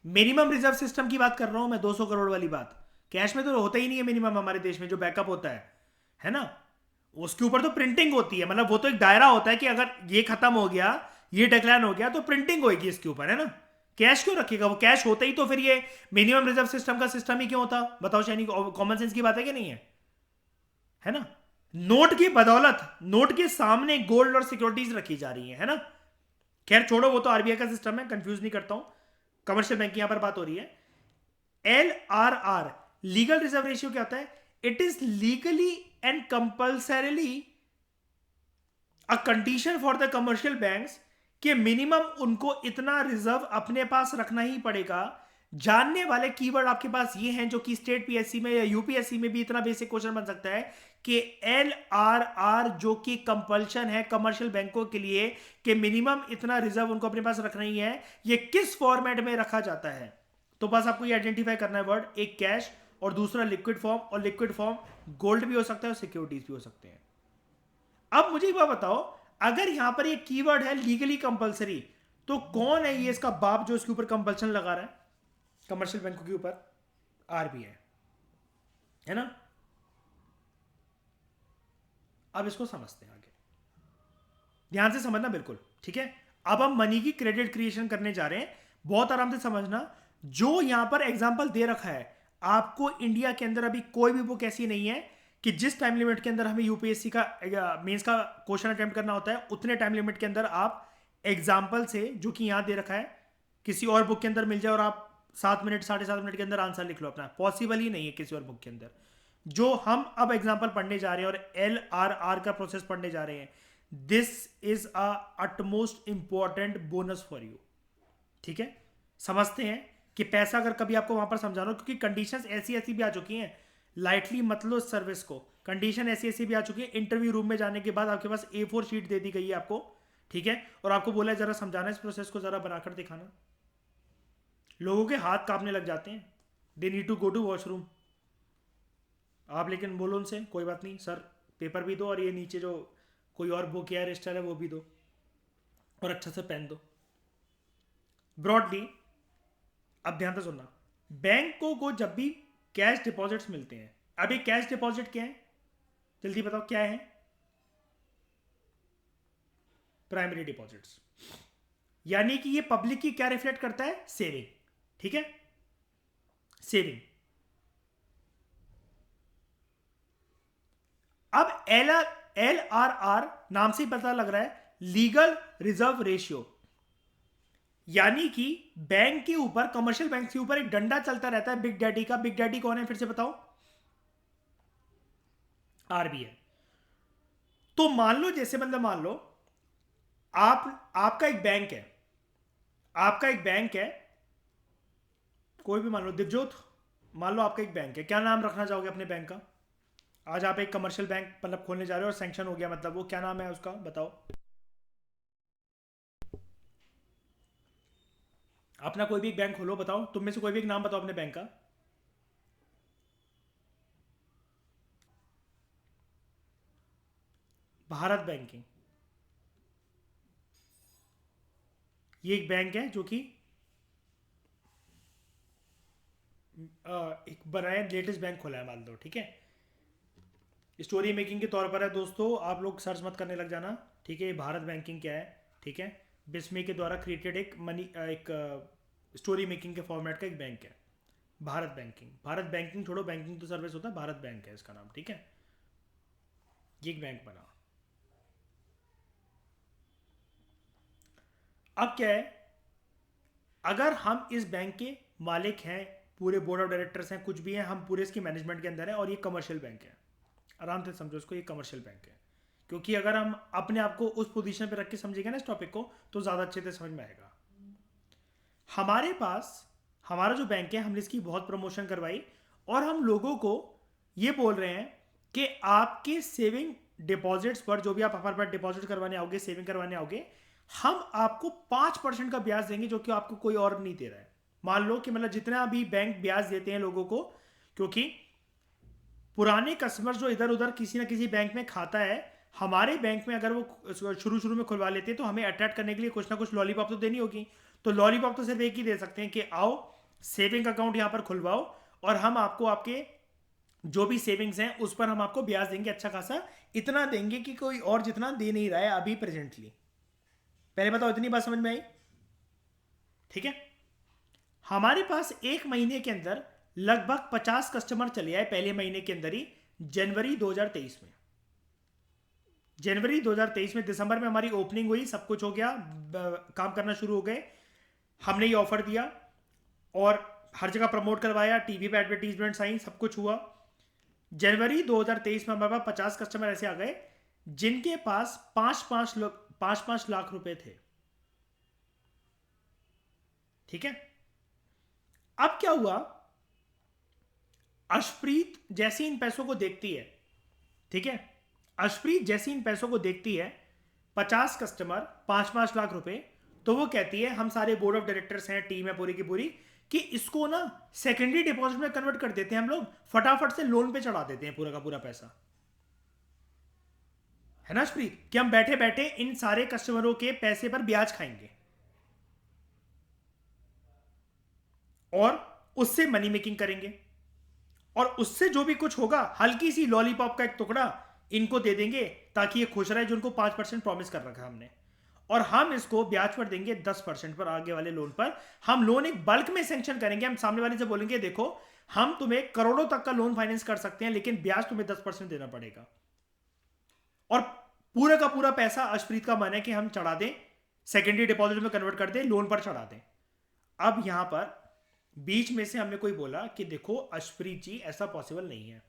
मिनिमम रिजर्व सिस्टम की बात कर रहा हूं मैं, 200 करोड़ वाली बात। कैश में तो होता ही नहीं है मिनिमम हमारे देश में जो बैकअप होता है ना। उसके ऊपर तो प्रिंटिंग होती है, मतलब वो तो एक दायरा होता है कि अगर ये खत्म हो गया, ये डिक्लाइन हो गया तो प्रिंटिंग होगी इसके ऊपर, है ना। कैश क्यों रखेगा वो? कैश होता ही तो फिर ये मिनिमम रिजर्व सिस्टम का सिस्टम ही क्यों होता? बताओ शैनी, कॉमन सेंस की बात है कि नहीं है ना। नोट की बदौलत, नोट के सामने गोल्ड और सिक्योरिटीज रखी जा रही है ना। खैर छोड़ो, वो तो आरबीआई का सिस्टम है, कंफ्यूज नहीं करता हूं, कमर्शियल बैंक की यहां पर बात हो रही है। LRR, लीगल रिजर्व रेशियो, क्या होता है? It is legally and compulsorily a condition for the commercial banks कि मिनिमम उनको इतना रिजर्व अपने पास रखना ही पड़ेगा। जानने वाले कीवर्ड आपके पास ये हैं जो कि स्टेट पीएससी में या यूपीएससी में भी इतना बेसिक क्वेश्चन बन सकता है कि LRR जो कि कंपल्शन है कमर्शियल बैंकों के लिए कि मिनिमम इतना रिजर्व उनको अपने पास रखना ही है, ये किस फॉर्मेट में रखा जाता है। तो बस आपको ये आइडेंटिफाई करना है वर्ड, एक कैश और दूसरा लिक्विड फॉर्म, और लिक्विड फॉर्म गोल्ड भी हो सकता है और सिक्योरिटीज भी हो सकते हैं। अब मुझे एक बात बताओ, अगर यहां पर ये कीवर्ड है लीगली कंपलसरी, तो कौन है ये इसका बाप जो इसके ऊपर कंपल्शन लगा रहा है कमर्शियल बैंकों के ऊपर? आरबीआई, है ना। अब इसको समझते हैं आगे, ध्यान से समझना बिल्कुल, ठीक है। अब हम मनी की क्रेडिट क्रिएशन करने जा रहे हैं, बहुत आराम से समझना। जो यहां पर एग्जांपल दे रखा है आपको, इंडिया के अंदर अभी कोई भी बुक ऐसी नहीं है कि जिस टाइम लिमिट के अंदर हमें यूपीएससी का मेंस का क्वेश्चन अटेम्प्ट करना होता है उतने टाइम लिमिट के अंदर आप एग्जाम्पल से, जो कि यहां दे रखा है, किसी और बुक के अंदर मिल जाए और आप 7 मिनट 7.5 मिनट के अंदर आंसर लिख लो अपना, पॉसिबल ही नहीं है किसी और बुक के अंदर। जो हम अब एग्जाम्पल पढ़ने जा रहे हैं और LRR का प्रोसेस पढ़ने जा रहे हैं, this is a utmost important bonus for you, ठीक है। समझते हैं कि पैसा अगर कभी आपको वहां पर समझाना हो, क्योंकि कंडीशंस ऐसी ऐसी भी आ चुकी हैं, लाइटली मत लो सर्विस को। कंडीशन ऐसी ऐसी भी आ चुकी है, इंटरव्यू रूम में जाने के बाद आपके पास A4 शीट दे दी गई है आपको, ठीक है, और आपको बोला है जरा समझाना इस प्रोसेस को, जरा बनाकर दिखाना। लोगों के हाथ कांपने लग जाते हैं, they need to go to washroom. आप लेकिन बोलो उनसे कोई बात नहीं सर, पेपर भी दो और ये नीचे जो कोई और बुक या रजिस्टर है वो भी दो, और अच्छा से पेन दो। ब्रॉडली अब ध्यान से सुनना, बैंकों को जब भी कैश डिपॉजिट्स मिलते हैं, अब ये कैश डिपॉजिट क्या है, जल्दी बताओ क्या है? Primary deposits. यानी कि ये पब्लिक की क्या रिफ्लेक्ट करता है? सेविंग, ठीक है, सेविंग। अब LRR नाम से ही पता लग रहा है, लीगल रिजर्व रेशियो, यानी कि बैंक के ऊपर, कमर्शियल बैंक के ऊपर एक डंडा चलता रहता है बिग डैडी का। बिग डैडी कौन है फिर से बताओ? RBI। तो मान लो, जैसे मतलब मान लो आपका एक बैंक है, आपका एक बैंक है, कोई भी मान लो, दिवजोत, मान लो आपका एक बैंक है, क्या नाम रखना चाहोगे अपने बैंक का? आज आप एक कमर्शियल बैंक मतलब खोलने जा रहे हो और सैंक्शन हो गया, मतलब वो क्या नाम है उसका बताओ? अपना कोई भी एक बैंक खोलो, बताओ तुम में से कोई भी एक नाम बताओ अपने बैंक का। भारत बैंकिंग। ये एक बैंक है जो कि एक बनाया, लेटेस्ट बैंक खोला है मान लो, ठीक है। स्टोरी मेकिंग के तौर पर है दोस्तों, आप लोग सर्च मत करने लग जाना, ठीक है। ये भारत बैंकिंग क्या है, ठीक है, बिस्मे के द्वारा क्रिएटेड एक एक स्टोरी मेकिंग के फॉर्मेट का एक बैंक है भारत बैंकिंग। भारत बैंकिंग छोड़ो, बैंकिंग तो सर्विस होता है, भारत बैंक है इसका नाम, ठीक है। ये एक बैंक बना। अब क्या है, अगर हम इस बैंक के मालिक हैं, पूरे बोर्ड ऑफ डायरेक्टर्स हैं, कुछ भी हैं, हम पूरे इसकी मैनेजमेंट के अंदर हैं, और ये कमर्शियल बैंक है, आराम से समझो इसको, ये कमर्शियल बैंक है। क्योंकि अगर हम अपने आप को उस पोजीशन पे रख के समझेंगे ना इस टॉपिक को, तो ज़्यादा अच्छे से समझ में आएगा। हमारे पास हमारा जो बैंक है, हमने इसकी बहुत प्रमोशन करवाई, और हम लोगों को ये बोल रहे हैं कि आपके सेविंग डिपॉजिट्स पर, जो भी आप हमारे पास डिपॉजिट करवाने आओगे, सेविंग करवाने आओगे, हम आपको 5% का ब्याज देंगे, जो कि आपको कोई और नहीं दे रहा है। मान लो कि मतलब जितना भी बैंक ब्याज देते हैं लोगों को, क्योंकि पुराने कस्टमर जो इधर उधर किसी ना किसी बैंक में खाता है, हमारे बैंक में अगर वो शुरू शुरू में खुलवा लेते हैं, तो हमें अट्रैक्ट करने के लिए कुछ ना कुछ लॉलीपॉप तो देनी होगी। तो लॉलीपॉप तो सिर्फ एक ही दे सकते हैं कि आओ सेविंग अकाउंट यहाँ पर खुलवाओ, और हम आपको आपके जो भी सेविंग्स हैं उस पर हम आपको ब्याज देंगे अच्छा खासा, इतना देंगे कि कोई और जितना दे नहीं रहा है अभी प्रेजेंटली। पहले बताओ इतनी बात समझ में आई? ठीक है। हमारे पास एक महीने के अंदर लगभग 50 कस्टमर चले आए पहले महीने के अंदर ही, जनवरी 2023 में। जनवरी 2023 में, दिसंबर में हमारी ओपनिंग हुई, सब कुछ हो गया, काम करना शुरू हो गए, हमने ये ऑफर दिया और हर जगह प्रमोट करवाया, टीवी पे एडवर्टीजमेंट्स आई, सब कुछ हुआ। जनवरी 2023 में हमारे पास 50 कस्टमर ऐसे आ गए जिनके पास 5-5 लाख रुपए थे, ठीक है। अब क्या हुआ, अशप्रीत जैसे इन पैसों को देखती है, ठीक है, अशप्रीत जैसे इन पैसों को देखती है, 50 कस्टमर 5-5 लाख रुपए, तो वो कहती है, हम सारे बोर्ड ऑफ डायरेक्टर्स हैं, टीम है पूरी की पूरी, कि इसको ना सेकेंडरी डिपॉजिट में कन्वर्ट कर देते हैं हम लोग, फटाफट से लोन पे चढ़ा देते हैं पूरा का पूरा पैसा, है ना अशप्रीत, कि हम बैठे बैठे इन सारे कस्टमरों के पैसे पर ब्याज खाएंगे और उससे मनी मेकिंग करेंगे, और उससे जो भी कुछ होगा, हल्की सी लॉलीपॉप का एक टुकड़ा इनको दे देंगे, ताकि ये खुश रहे, जो उनको 5% प्रॉमिस कर रखा है हमने, और हम इसको ब्याज पर देंगे 10% पर, आगे वाले लोन पर। हम लोन एक बल्क में सैंक्शन करेंगे, हम सामने वाले से बोलेंगे देखो हम तुम्हें करोड़ों तक का लोन फाइनेंस कर सकते हैं, लेकिन ब्याज तुम्हें 10% देना पड़ेगा, और पूरे का पूरा पैसा अशप्रीत का मन है कि हम चढ़ा दें, सेकेंडरी डिपॉजिट में कन्वर्ट कर दें, लोन पर चढ़ा दें। अब यहां पर बीच में से हमने कोई बोला कि देखो अशप्रीत जी ऐसा पॉसिबल नहीं है,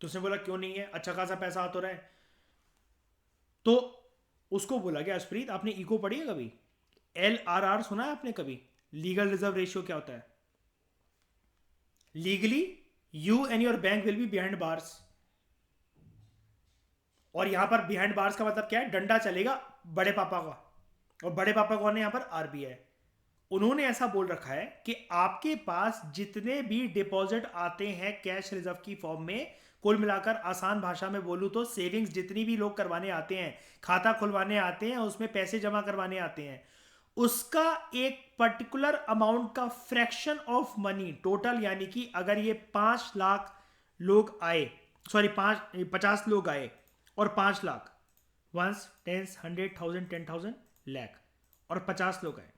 तो उसने बोला क्यों नहीं है, अच्छा खासा पैसा आ तो रहा है। तो उसको बोला कि अशप्रीत आपने इको पढ़ी है कभी? LRR सुना है आपने कभी? लीगल रिजर्व रेशियो क्या होता है? Legally you and your bank will be behind bars. और यहां पर बिहाइंड बार्स का मतलब क्या है? डंडा चलेगा बड़े पापा का। और बड़े पापा कौन है यहां पर? आरबीआई। उन्होंने ऐसा बोल रखा है कि आपके पास जितने भी डिपॉजिट आते हैं कैश रिजर्व की फॉर्म में, कुल मिलाकर आसान भाषा में बोलूं तो सेविंग्स जितनी भी लोग करवाने आते हैं, खाता खुलवाने आते हैं, उसमें पैसे जमा करवाने आते हैं, उसका एक पर्टिकुलर अमाउंट का फ्रैक्शन ऑफ मनी टोटल, यानी कि अगर ये 5 लाख लोग आए, सॉरी 50 लोग आए और 5 लाख, वंस, टेंस, 100,000, 10,000, लाख, और 50 लोग आए,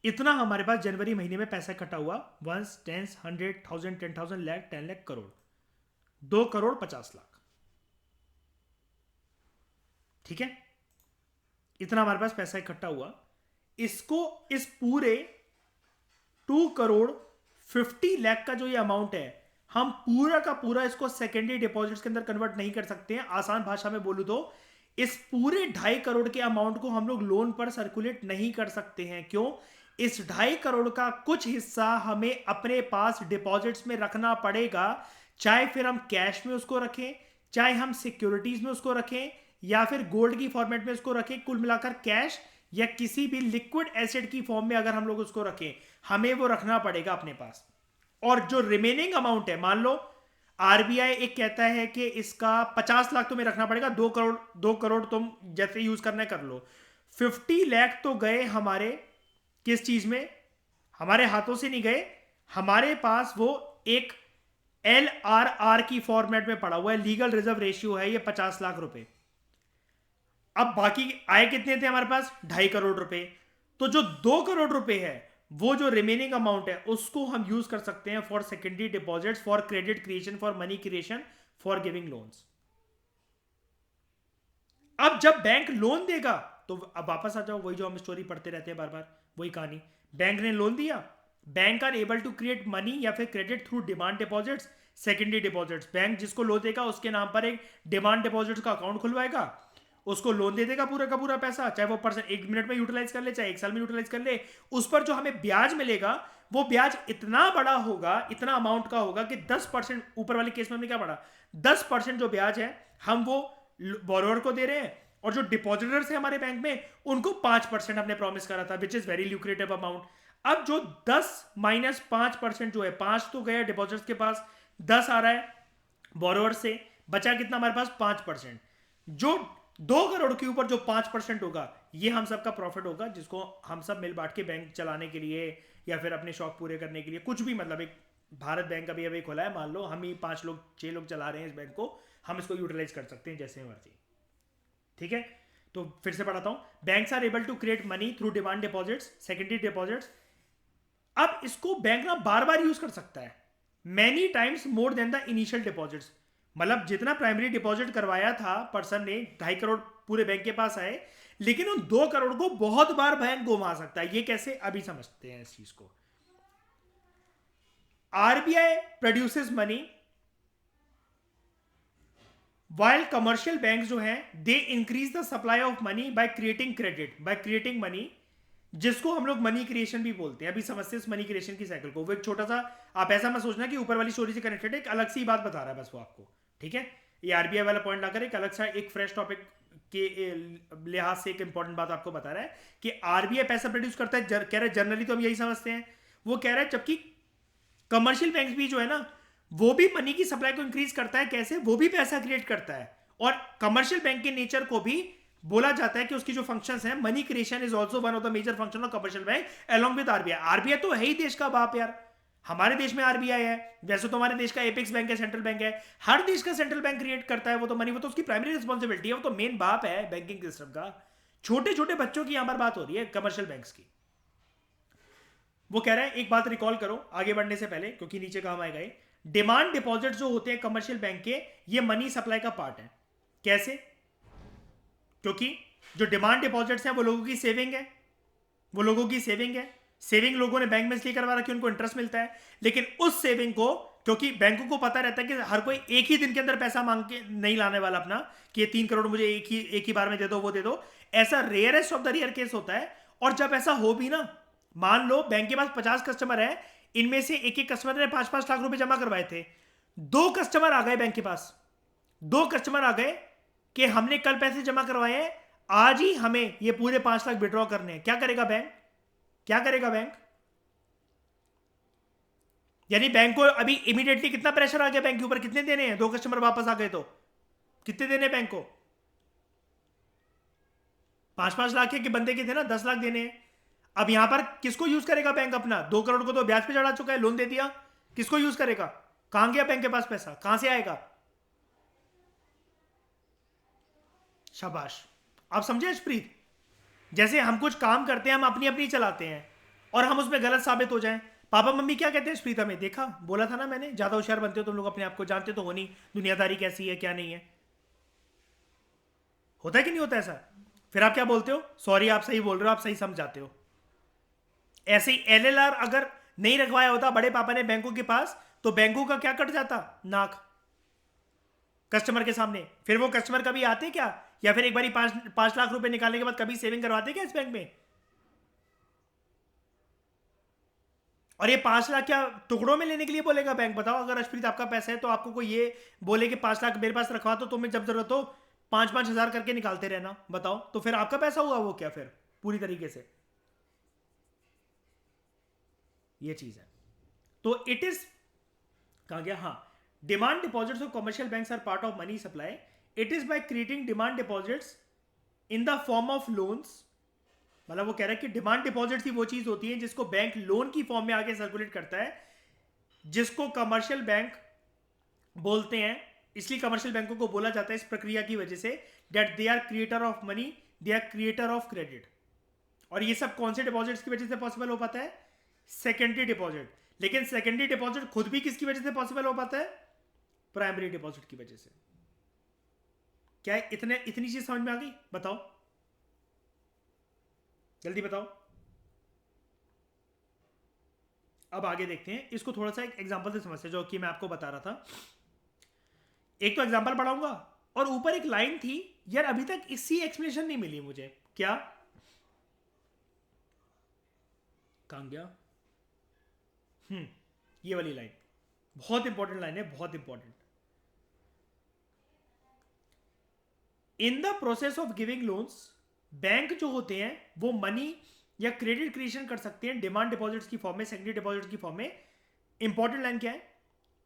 इतना हमारे पास जनवरी महीने में पैसा इकट्ठा हुआ। Ones, tens, 100,000, 10,000, lakh, 10 lakh, crore, 2,50,00,000। ठीक है, इतना हमारे पास पैसा इकट्ठा हुआ। इसको, इस पूरे 2,50,00,000 का जो ये अमाउंट है, हम पूरा का पूरा इसको सेकेंडरी डिपॉजिट्स के अंदर कन्वर्ट नहीं कर सकते हैं। आसान भाषा में बोलूं तो इस पूरे 2.5 करोड़ के अमाउंट को हम लोग लोन पर सर्कुलेट नहीं कर सकते हैं। क्यों? इस 2.5 करोड़ का कुछ हिस्सा हमें अपने पास डिपॉजिट्स में रखना पड़ेगा, चाहे फिर हम कैश में उसको रखें, चाहे हम सिक्योरिटीज में उसको रखें, या फिर गोल्ड की फॉर्मेट में उसको रखें। कुल मिलाकर कैश या किसी भी लिक्विड एसेट की फॉर्म में अगर हम लोग उसको रखें, हमें वो रखना पड़ेगा अपने पास। और जो रिमेनिंग अमाउंट है, मान लो आरबीआई एक कहता है कि इसका 50 लाख तुम्हें रखना पड़ेगा, 2 करोड़ तुम जैसे यूज करना है कर लो। 50 लाख तो गए हमारे किस चीज में? हमारे हाथों से नहीं गए, हमारे पास वो एक LRR की फॉर्मेट में पड़ा हुआ है, लीगल रिजर्व रेशियो है ये 50 लाख रुपए। अब बाकी आए कितने थे हमारे पास? 2.5 करोड़ रुपए। तो जो 2 करोड़ रुपए है, वो जो रिमेनिंग अमाउंट है, उसको हम यूज कर सकते हैं for secondary deposits, for credit creation, for money creation, for giving loans. अब जब बैंक लोन देगा तो अब वापस आ जाओ, वही जो हम स्टोरी पढ़ते रहते हैं बार बार, वही कहानी। बैंक ने लोन दिया, bank are able to create money या फिर credit through demand deposits, secondary deposits. Bank जिसको लोन देगा उसके नाम पर एक डिमांड डिपॉजिट्स का अकाउंट खुलवाएगा, उसको लोन दे देगा पूरा का पूरा पैसा, चाहे वो पर्सन 1 मिनट में यूटिलाइज कर ले, चाहे 1 साल में यूटिलाइज कर ले। उस पर जो हमें ब्याज मिलेगा, वो ब्याज इतना बड़ा होगा, इतना अमाउंट का होगा कि 10%, ऊपर वाले केस में हमने क्या पढ़ा, 10% जो ब्याज है हम वो बोरोवर को दे रहे हैं, और जो डिपॉजिटर्स है हमारे बैंक में उनको 5% हमने प्रॉमिस करा था, which is very lucrative amount. अब जो 10 माइनस 5% जो है, 5 तो गया डिपॉजिटर्स के पास, 10 आ रहा है बोरोवर से, बचा कितना हमारे पास? 5%। जो 2 करोड़ के ऊपर जो 5% होगा, ये हम सबका प्रॉफिट होगा, जिसको हम सब मिल बांट के बैंक चलाने के लिए या फिर अपने शौक पूरे करने के लिए, कुछ भी, मतलब एक भारत बैंक अभी अभी खोला है, मान लो हम ही 5 लोग 6 लोग चला रहे हैं इस बैंक को, हम इसको यूटिलाइज कर सकते हैं जैसे मर्जी। ठीक है, तो फिर से पढ़ाता हूं। Banks are able to create money through demand deposits, secondary deposits. अब इसको बैंक ना बार बार यूज कर सकता है, many times more than the initial deposits. मतलब जितना प्राइमरी डिपॉजिट करवाया था पर्सन ने, 2.5 करोड़ पूरे बैंक के पास आए, लेकिन उन 2 करोड़ को बहुत बार बैंक घुमा सकता है। ये कैसे? अभी समझते हैं इस चीज को। RBI produces money while commercial banks जो हैं, they increase the supply of money by creating credit, by creating money, जिसको हम लोग मनी क्रिएशन भी बोलते हैं। अभी समझते हैं इस मनी क्रिएशन की साइकिल को। वो एक छोटा सा, आप ऐसा मत सोचना कि ऊपर वाली स्टोरी से कनेक्टेड है, एक अलग सी बात बता रहा है बस वो आपको। ठीक है, ये आरबीआई वाला पॉइंट लाकर एक अलग सा, एक फ्रेश टॉपिक के लिहाज से एक इंपॉर्टेंट बात आपको बता रहा है कि आरबीआई पैसा प्रोड्यूस करता है। कह रहे जनरली तो हम यही समझते हैं, वो कह रहा है जबकि कमर्शियल बैंक भी जो है ना, वो भी मनी की सप्लाई को इंक्रीज करता है। कैसे? वो भी पैसा क्रिएट करता है, और कमर्शियल बैंक के नेचर को भी बोला जाता है कि उसकी जो फंक्शंस हैं, money creation is also one of the major function of commercial bank along with RBI. RBI तो है ही देश का बाप यार, हमारे देश में आरबीआई है, वैसे तो हमारे देश का एपेक्स बैंक है, सेंट्रल बैंक है, हर देश का सेंट्रल बैंक क्रिएट करता है वो तो मनी, वो तो उसकी प्राइमरी रिस्पॉन्सिबिलिटी है, वो तो मेन बाप है बैंकिंग सिस्टम का। छोटे छोटे बच्चों की यहां पर बात हो रही है कमर्शियल बैंक्स की। वो कह रहे हैं, एक बात रिकॉल करो आगे बढ़ने से पहले, क्योंकि नीचे काम आएगा ये। डिमांड डिपॉजिट जो होते हैं कमर्शियल बैंक के, ये मनी सप्लाई का पार्ट है। कैसे? क्योंकि जो डिमांड डिपॉजिट्स हैं वो लोगों की सेविंग है, वो लोगों की सेविंग है। सेविंग लोगों ने बैंक में इसलिए करवा रखी, उनको इंटरेस्ट मिलता है, लेकिन उस सेविंग को, क्योंकि बैंकों को पता रहता है कि हर कोई एक ही दिन के अंदर पैसा मांग के नहीं लाने वाला अपना, कि ये 3 करोड़ मुझे एक ही बार में दे दो, वो दे दो। ऐसा rarest of the rare case होता है। और जब ऐसा हो भी ना, मान लो बैंक के पास 50 कस्टमर है, इनमें से एक एक कस्टमर ने 5-5 लाख रुपए जमा करवाए थे। 2 कस्टमर आ गए बैंक के पास, 2 कस्टमर आ गए कि हमने कल पैसे जमा करवाए हैं, आज ही हमें ये पूरे 5 लाख विड्रॉ करने हैं। क्या करेगा बैंक? क्या करेगा बैंक? यानी बैंक को अभी इमीडिएटली कितना प्रेशर आ गया बैंक के ऊपर? कितने देने हैं? 2 कस्टमर वापस आ गए तो कितने देने बैंक को? 5-5 लाख के बंदे के थे ना, 10 लाख देने हैं। अब यहां पर किसको यूज करेगा बैंक? अपना 2 करोड़ को तो ब्याज पे चढ़ा चुका है, लोन दे दिया, किसको यूज करेगा? कहां गया बैंक के पास पैसा? कहां से आएगा? शाबाश, आप समझे अर्शप्रीत? जैसे हम कुछ काम करते हैं, हम अपनी अपनी चलाते हैं और हम उसमें गलत साबित हो जाएं। पापा मम्मी क्या कहते हैं अर्शप्रीत हमें? देखा, बोला था ना मैंने, ज्यादा होशियार बनते हो तुम लोग, अपने आप को जानते तो हो नहीं दुनियादारी कैसी है क्या नहीं है। होता है कि नहीं होता ऐसा? फिर आप क्या बोलते हो? सॉरी, आप सही बोल रहे हो, आप सही समझाते हो। ऐसे ही एलएलआर अगर नहीं रखवाया होता बड़े पापा ने बैंकों के पास, तो बैंकों का क्या कट जाता? नाक कस्टमर के सामने। फिर वो कस्टमर कभी आते क्या? या फिर एक बारी 5 लाख रुपए निकालने के बाद कभी सेविंग करवाते क्या इस बैंक में? और ये 5 लाख क्या टुकड़ों में लेने के लिए बोलेगा बैंक? बताओ, अगर अर्शप्रीत आपका पैसा है तो आपको कोई ये बोले कि 5 लाख मेरे पास रखवा, तो तुम्हें जब जरूरत हो 5-5 हज़ार करके निकालते रहना, बताओ तो फिर आपका पैसा हुआ वो क्या? फिर पूरी तरीके से ये चीज है। तो इट इज, कहा गया, हाँ, demand deposits of commercial banks are part of money supply. It is by creating demand deposits in the form of loans. मतलब वो कह रहा है कि डिमांड डिपॉजिट्स ही वो चीज होती है जिसको बैंक लोन की फॉर्म में आगे सर्कुलेट करता है, जिसको कमर्शियल बैंक बोलते हैं। इसलिए कमर्शियल बैंकों को बोला जाता है इस प्रक्रिया की वजह से that they are creator of money, they are creator of credit. और ये सब कौन से डिपॉजिट्स की वजह से पॉसिबल हो पाता है? Secondary deposit. लेकिन सेकेंडरी डिपॉजिट खुद भी किसकी वजह से पॉसिबल हो पाता है? प्राइमरी डिपॉजिट की वजह से। क्या इतनी चीज समझ में आ गई? बताओ, जल्दी बताओ। अब आगे देखते हैं इसको, थोड़ा सा एक एग्जांपल से समझते हैं, जो कि मैं आपको बता रहा था। एक तो एग्जांपल पढ़ाऊंगा और ऊपर एक लाइन थी यार, अभी तक इसकी एक्सप्लेनेशन नहीं मिली मुझे। क्या? कहां गया? ये वाली लाइन बहुत इंपॉर्टेंट लाइन है, बहुत important. In the process of giving loans, bank जो होते हैं वो मनी या क्रेडिट क्रिएशन कर सकते हैं डिमांड डिपॉजिट्स की फॉर्म में, सेकेंडरी डिपॉजिट्स की फॉर्म में। इंपॉर्टेंट लाइन क्या है?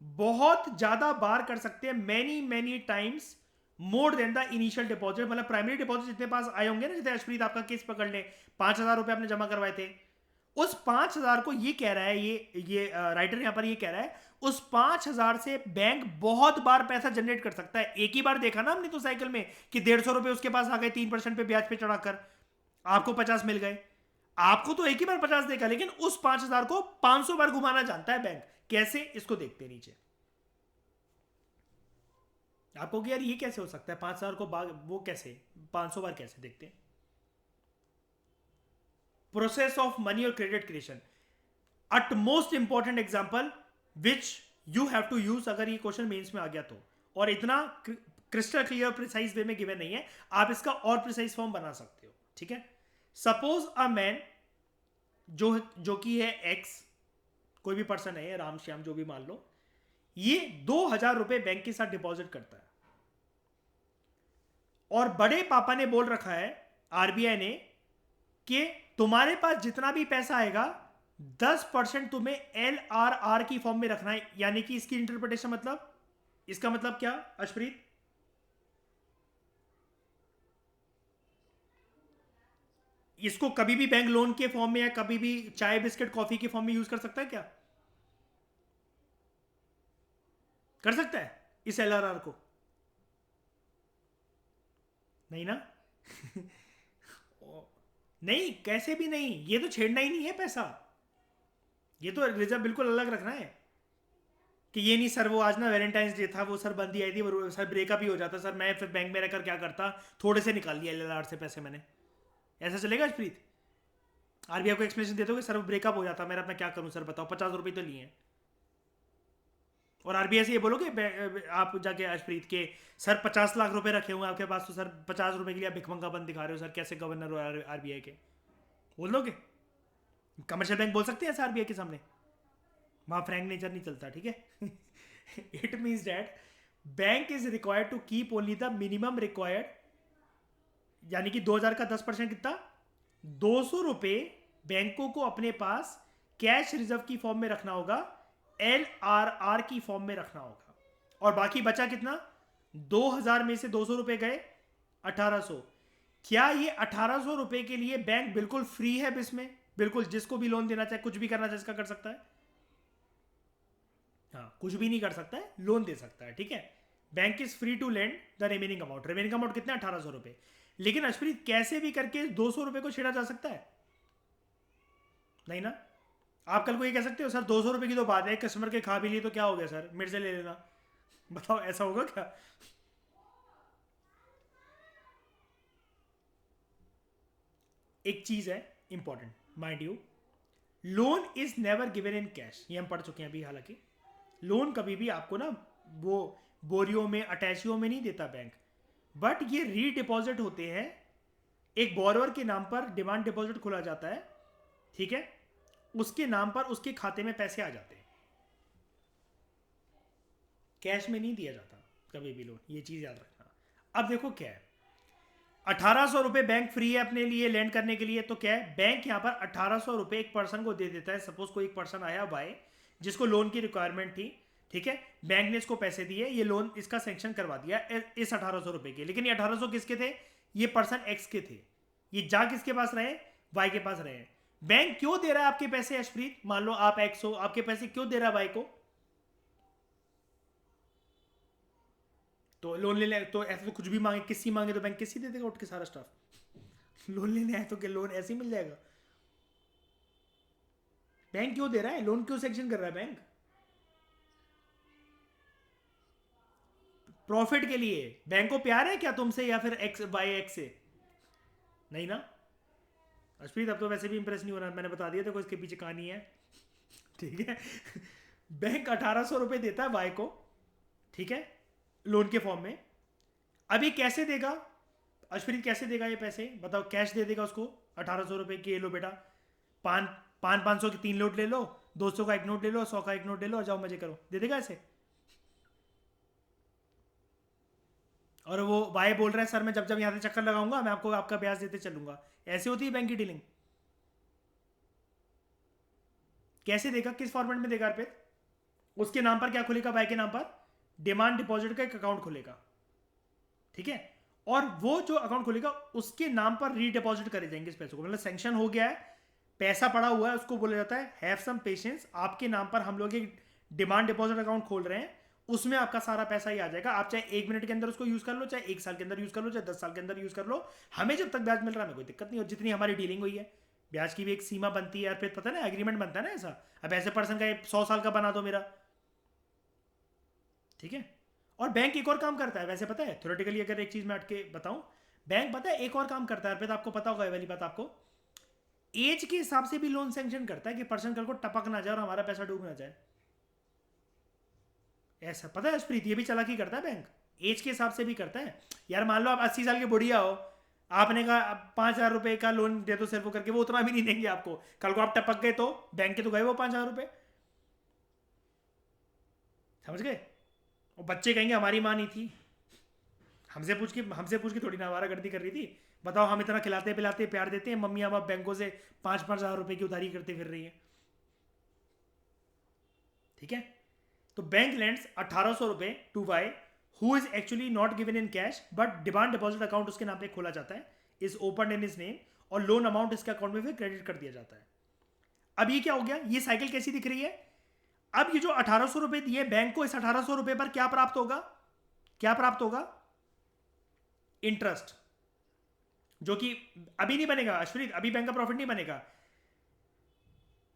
बहुत ज्यादा बार कर सकते हैं, many many times more than the initial deposit. मतलब प्राइमरी डिपॉजिट जितने पास आए होंगे ना, जैसे अर्शप्रीत आपका केस पकड़ ले, 5,000 रुपए आपने जमा करवाए थे, उस 5,000 को ये कह रहा है, ये राइटर यहां पर ये कह रहा है, उस 5,000 से बैंक बहुत बार पैसा जनरेट कर सकता है। एक ही बार देखा ना हमने तो साइकिल में कि 150 रुपए उसके पास आ गए 3% पे ब्याज पे चढ़ाकर, आपको 50 मिल गए। आपको तो एक ही बार 50 देखा, लेकिन उस 5,000 को 500 बार घुमाना जानता है बैंक। कैसे? इसको देखते हैं नीचे। आपको कि यार ये कैसे हो सकता है 5,000 को वो कैसे 500 बार कैसे? देखते हैं। प्रोसेस ऑफ मनी और credit creation, at most important example which you have to use अगर ये क्वेश्चन मेंस में आ गया तो। और इतना क्रिस्टल क्लियर प्रिसाइज वे में गिवन नहीं है, आप इसका और प्रिसाइज फॉर्म बना सकते हो। ठीक है, सपोज अ मैन, जो कि है एक्स, कोई भी पर्सन है, राम श्याम जो भी मान लो, ये 2,000 रुपए बैंक के साथ डिपॉजिट करता है और बड़े पापा ने बोल रखा है, आरबीआई ने, कि तुम्हारे पास जितना भी पैसा आएगा 10% तुम्हें LRR की फॉर्म में रखना है। यानी कि इसकी इंटरप्रिटेशन मतलब, इसका मतलब क्या अर्शप्रीत? इसको कभी भी बैंक लोन के फॉर्म में या कभी भी चाय बिस्किट कॉफी के फॉर्म में यूज कर सकता है क्या? कर सकता है इस LRR को? नहीं ना? नहीं, कैसे भी नहीं, ये तो छेड़ना ही नहीं है पैसा, ये तो रिजर्व बिल्कुल अलग रखना है कि ये नहीं सर वो आज ना वैलेंटाइंस डे था, वो सर बंदी आई थी, वो सर ब्रेकअप ही हो जाता सर, मैं फिर बैंक में रहकर क्या करता, थोड़े से निकाल लिया LRR से पैसे मैंने। ऐसा चलेगा अर्शप्रीत? आरबीआई को एक्सप्लेनेशन दे दो कि सर ब्रेकअप हो जाता मेरा, मैं क्या करूं सर बताओ, 50 रुपये तो लिए हैं। और आरबीआई से ये बोलोगे आप जाके अर्शप्रीत के, सर 50 लाख रुपए रखे हुए आपके पास, तो सर 50 रुपए के लिए आप भिखमंगापन दिखा रहे हो सर, कैसे गवर्नर हो आरबीआई के? बोल दोगे? कमर्शियल बैंक बोल सकते हैं ऐसा आरबीआई के सामने? वहां फ्रैंक नेचर नहीं चलता, ठीक है। It means that bank is required to keep only the minimum required, यानी कि 2000 का 10% कितना, 200 रुपये बैंकों को अपने पास कैश रिजर्व की फॉर्म में रखना होगा, LRR की फॉर्म में रखना होगा, और बाकी बचा कितना, 2000 में से 200 रुपये गए 1800। क्या ये 1800 रुपये के लिए बैंक बिल्कुल फ्री है इसमें? बिल्कुल, जिसको भी लोन देना चाहे, कुछ भी करना चाहे इसका कर सकता है। हाँ, कुछ भी नहीं कर सकता है, लोन दे सकता है, ठीक है। Bank is free to lend the remaining amount. Remaining amount कितना, 1800 रुपये। लेकिन अश्वित कैसे भी करके 200 रुपये को छेड़ा जा सकता है? नहीं ना। आप कल को ये कह सकते हो सर 200 रुपये की तो बात है, कस्टमर के खा भी लिए तो क्या हो गया सर, मेरे से ले लेना। बताओ ऐसा होगा क्या? एक चीज है important, mind you, loan is never given in cash. ये हम पढ़ चुके हैं अभी। हालांकि लोन कभी भी आपको ना वो बोरियो में, अटैचियों में नहीं देता बैंक, बट ये रीडिपॉजिट होते हैं। एक बोरोवर के नाम पर डिमांड डिपॉजिट खोला जाता है, ठीक है, उसके नाम पर उसके खाते में पैसे आ जाते हैं, कैश में नहीं दिया जाता कभी भी लोन, ये चीज याद रखना। अब देखो क्या है, 1800 रुपये बैंक फ्री है अपने लिए लैंड करने के लिए, तो क्या है, बैंक यहां पर 1800 रुपये एक पर्सन को दे देता है। सपोज कोई एक पर्सन आया बाय, जिसको लोन की रिक्वायरमेंट थी, ठीक है, बैंक ने इसको पैसे दिए, ये लोन इसका सैंक्शन करवा दिया इस 1800 रुपये के। लेकिन ये 1800 किसके थे, ये पर्सन एक्स के थे, ये जा किसके पास रहे, वाई के पास रहे। बैंक क्यों दे रहा है आपके पैसे अशप्रीत, मान लो आप एक्स हो, आपके पैसे क्यों दे रहा है वाई को? तो लोन लेने तो ऐसे तो कुछ भी मांगे, किसी मांगे तो बैंक किसी दे देगा उठ के सारा स्टाफ। लोन लेने आए तो क्या लोन ऐसे ही मिल जाएगा? बैंक क्यों दे रहा है, लोन क्यों सेक्शन कर रहा है बैंक? प्रॉफिट के लिए। बैंक को प्यार है क्या तुमसे, या फिर एक्स बाय एक्स से? नहीं ना। अश्वित अब तो वैसे भी इंप्रेस नहीं हो रहा, मैंने बता दिया देखो इसके पीछे कहानी है, ठीक है। बैंक 1800 रुपये देता है वाई को, ठीक है, लोन के फॉर्म में। अभी कैसे देगा अश्वित, कैसे देगा ये पैसे बताओ? कैश दे देगा उसको 1800 रुपये की, ये लो बेटा, पान 500 की 3 नोट ले लो, 200 का एक नोट ले लो, 100 का एक नोट ले लो और जाओ मजे करो, दे देगा ऐसे? और वो वाई बोल रहा है सर मैं जब जब यहां से चक्कर लगाऊंगा मैं आपको आपका ब्याज देते चलूंगा। ऐसे होती है बैंक की डीलिंग। कैसे देगा, किस फॉर्मेट में देगा अर्पित? उसके नाम पर क्या खुलेगा, वाई के नाम पर डिमांड डिपॉजिट का एक अकाउंट खुलेगा, ठीक है, और वो जो अकाउंट खुलेगा उसके नाम पर रीडिपॉजिट करे जाएंगे इस पैसे को। मतलब सैंक्शन हो गया है, पैसा पड़ा हुआ है, उसको बोला जाता है हैव सम पेशेंस, आपके नाम पर हम लोग एक डिमांड डिपॉजिट अकाउंट खोल रहे हैं, उसमें आपका सारा पैसा ही आ जाएगा। आप चाहे 1 मिनट के अंदर उसको यूज कर लो, चाहे 1 साल के अंदर यूज कर लो, चाहे 10 साल के अंदर यूज कर लो, हमें जब तक ब्याज मिल रहा है हमें कोई दिक्कत नहीं। और जितनी हमारी डीलिंग हुई है, ब्याज की भी एक सीमा बनती है, फिर पता है ना एग्रीमेंट बनता है ना ऐसा। अब ऐसे पर्सन का 100 साल का बना दो मेरा, ठीक है। और बैंक एक और काम करता है वैसे, पता है थ्योरेटिकली, अगर एक चीज मैं अटके बताऊं, बैंक पता है एक और काम करता है, फिर आपको पता होगा ये वाली बात आपको, एज के हिसाब से भी लोन सैंक्शन करता है कि पर्सन कल को टपक ना जाए और हमारा पैसा डूब ना जाए। ऐसा पता है स्प्रीत, ये भी चालाकी करता है बैंक, एज के हिसाब से भी करता है। यार मान लो आप 80 साल के बुढ़िया हो, आपने कहा 5,000 रुपए का लोन दे दो सिर्फ करके, वो उतना भी नहीं देंगे आपको। कल को आप टपक गए तो बैंक के तो गए वो 5,000 रुपए, समझ गए। और बच्चे कहेंगे हमारी माँ नहीं थी, हमसे पूछ के थोड़ी ना हमारा गर्दी कर रही थी। बताओ हम इतना खिलाते पिलाते प्यार देते हैं, मम्मी हम अब बैंकों से 5,000 रुपए की उधारी करते फिर रही है, ठीक है। तो बैंक लेंड्स 1800 रुपए to Y who is actually not given in cash, but demand deposit account उसके नाम पे खोला जाता है, is open in his name, और लोन अमाउंट इसके अकाउंट में फिर क्रेडिट कर दिया जाता है। अब ये क्या हो गया, ये साइकिल कैसी दिख रही है? अब ये जो 1800 रुपए दिए बैंक को, इस 1800 रुपए पर क्या प्राप्त होगा, क्या प्राप्त होगा? इंटरेस्ट, जो कि अभी नहीं बनेगा अश्वित, अभी बैंक का प्रॉफिट नहीं बनेगा,